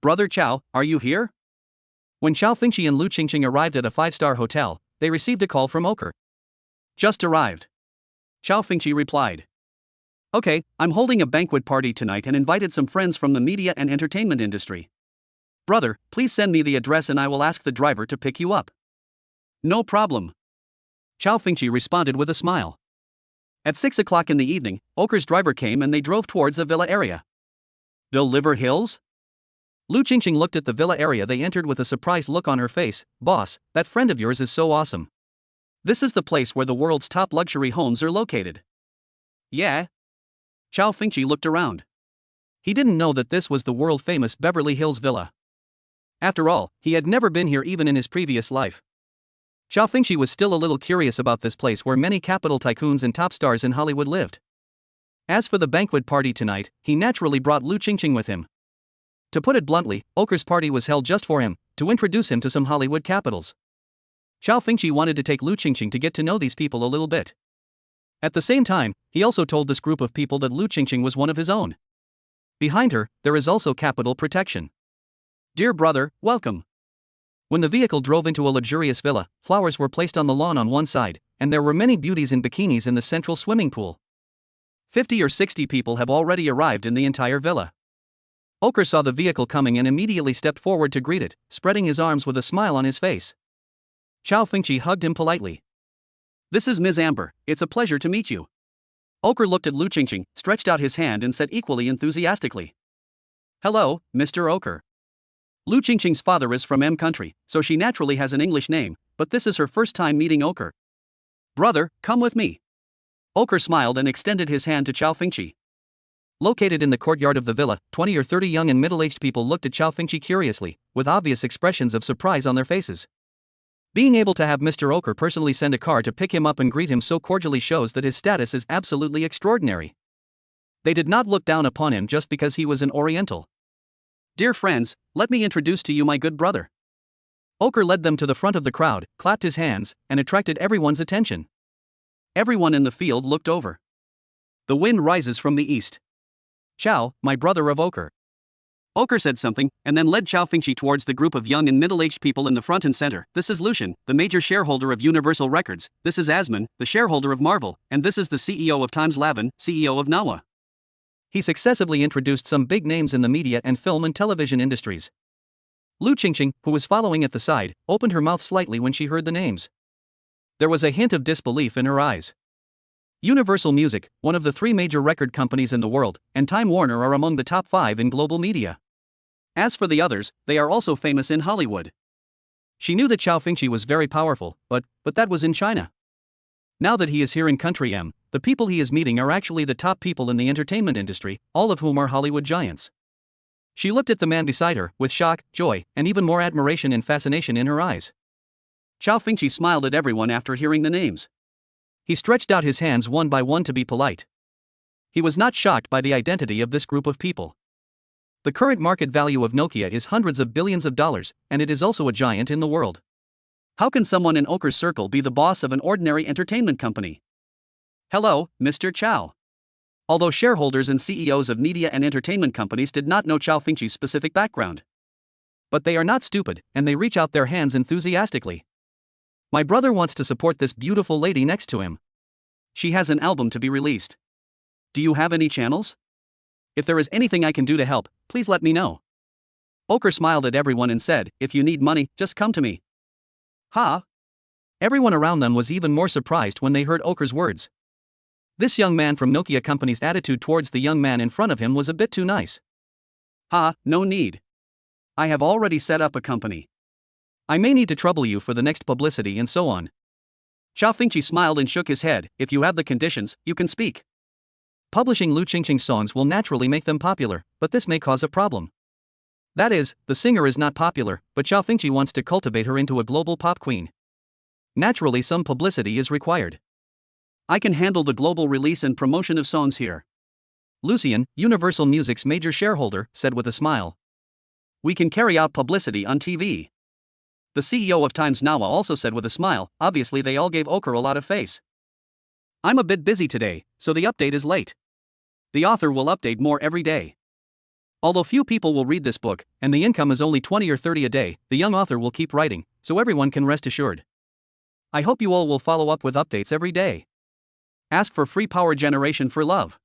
Brother Cao, are you here? When Cao Fengqi and Lu Qingqing arrived at a 5-star hotel, they received a call from Oker. Just arrived. Cao Fengqi replied. Okay, I'm holding a banquet party tonight and invited some friends from the media and entertainment industry. Brother, please send me the address and I will ask the driver to pick you up. No problem. Cao Fengqi responded with a smile. At 6 o'clock in the evening, Oker's driver came and they drove towards a villa area. Deliver Hills? Lu Qingqing looked at the villa area they entered with a surprised look on her face. Boss, that friend of yours is so awesome. This is the place where the world's top luxury homes are located. Yeah? Cao Fengqi looked around. He didn't know that this was the world-famous Beverly Hills villa. After all, he had never been here even in his previous life. Cao Fengqi was still a little curious about this place where many capital tycoons and top stars in Hollywood lived. As for the banquet party tonight, he naturally brought Lu Qingqing with him. To put it bluntly, Oker's party was held just for him, to introduce him to some Hollywood capitals. Cao Fengqi wanted to take Lu Qingqing to get to know these people a little bit. At the same time, he also told this group of people that Lu Qingqing was one of his own. Behind her, there is also capital protection. Dear brother, welcome. When the vehicle drove into a luxurious villa, flowers were placed on the lawn on one side, and there were many beauties in bikinis in the central swimming pool. 50 or 60 people have already arrived in the entire villa. Oker saw the vehicle coming and immediately stepped forward to greet it, spreading his arms with a smile on his face. Cao Fengqi hugged him politely. This is Ms. Amber, it's a pleasure to meet you. Oker looked at Lu Qingqing, stretched out his hand and said equally enthusiastically. Hello, Mr. Oker. Lu Qingqing's father is from M country, so she naturally has an English name, but this is her first time meeting Oker. Brother, come with me. Oker smiled and extended his hand to Cao Fengqi. Located in the courtyard of the villa, 20 or 30 young and middle-aged people looked at Cao Fengqi curiously, with obvious expressions of surprise on their faces. Being able to have Mr. Oker personally send a car to pick him up and greet him so cordially shows that his status is absolutely extraordinary. They did not look down upon him just because he was an Oriental. Dear friends, let me introduce to you my good brother. Oker led them to the front of the crowd, clapped his hands, and attracted everyone's attention. Everyone in the field looked over. The wind rises from the east. Cao, my brother of Oker. Oker said something, and then led Cao Fengqi towards the group of young and middle-aged people in the front and center. This is Lucian, the major shareholder of Universal Records, this is Asman, the shareholder of Marvel, and this is the CEO of Times Lavin, CEO of Nawa. He successively introduced some big names in the media and film and television industries. Lu Qingqing, who was following at the side, opened her mouth slightly when she heard the names. There was a hint of disbelief in her eyes. Universal Music, one of the 3 major record companies in the world, and Time Warner are among the top 5 in global media. As for the others, they are also famous in Hollywood. She knew that Cao Fengqi was very powerful, but that was in China. Now that he is here in Country M, the people he is meeting are actually the top people in the entertainment industry, all of whom are Hollywood giants. She looked at the man beside her, with shock, joy, and even more admiration and fascination in her eyes. Cao Fengqi smiled at everyone after hearing the names. He stretched out his hands one by one to be polite. He was not shocked by the identity of this group of people. The current market value of Nokia is hundreds of billions of dollars, and it is also a giant in the world. How can someone in Oker's circle be the boss of an ordinary entertainment company? Hello, Mr. Cao. Although shareholders and CEOs of media and entertainment companies did not know Cao Fengqi's specific background. But they are not stupid, and they reach out their hands enthusiastically. My brother wants to support this beautiful lady next to him. She has an album to be released. Do you have any channels? If there is anything I can do to help, please let me know. Oker smiled at everyone and said, if you need money, just come to me. Ha! Everyone around them was even more surprised when they heard Oker's words. This young man from Nokia Company's attitude towards the young man in front of him was a bit too nice. Ha, no need. I have already set up a company. I may need to trouble you for the next publicity and so on. Cao Fengqi smiled and shook his head, if you have the conditions, you can speak. Publishing Lu Qingqing's songs will naturally make them popular, but this may cause a problem. That is, the singer is not popular, but Cao Fengqi wants to cultivate her into a global pop queen. Naturally, some publicity is required. I can handle the global release and promotion of songs here. Lucian, Universal Music's major shareholder, said with a smile. We can carry out publicity on TV. The CEO of Times Nawa also said with a smile, obviously they all gave Oker a lot of face. I'm a bit busy today, so the update is late. The author will update more every day. Although few people will read this book, and the income is only 20 or 30 a day, the young author will keep writing, so everyone can rest assured. I hope you all will follow up with updates every day. Ask for free power generation for love.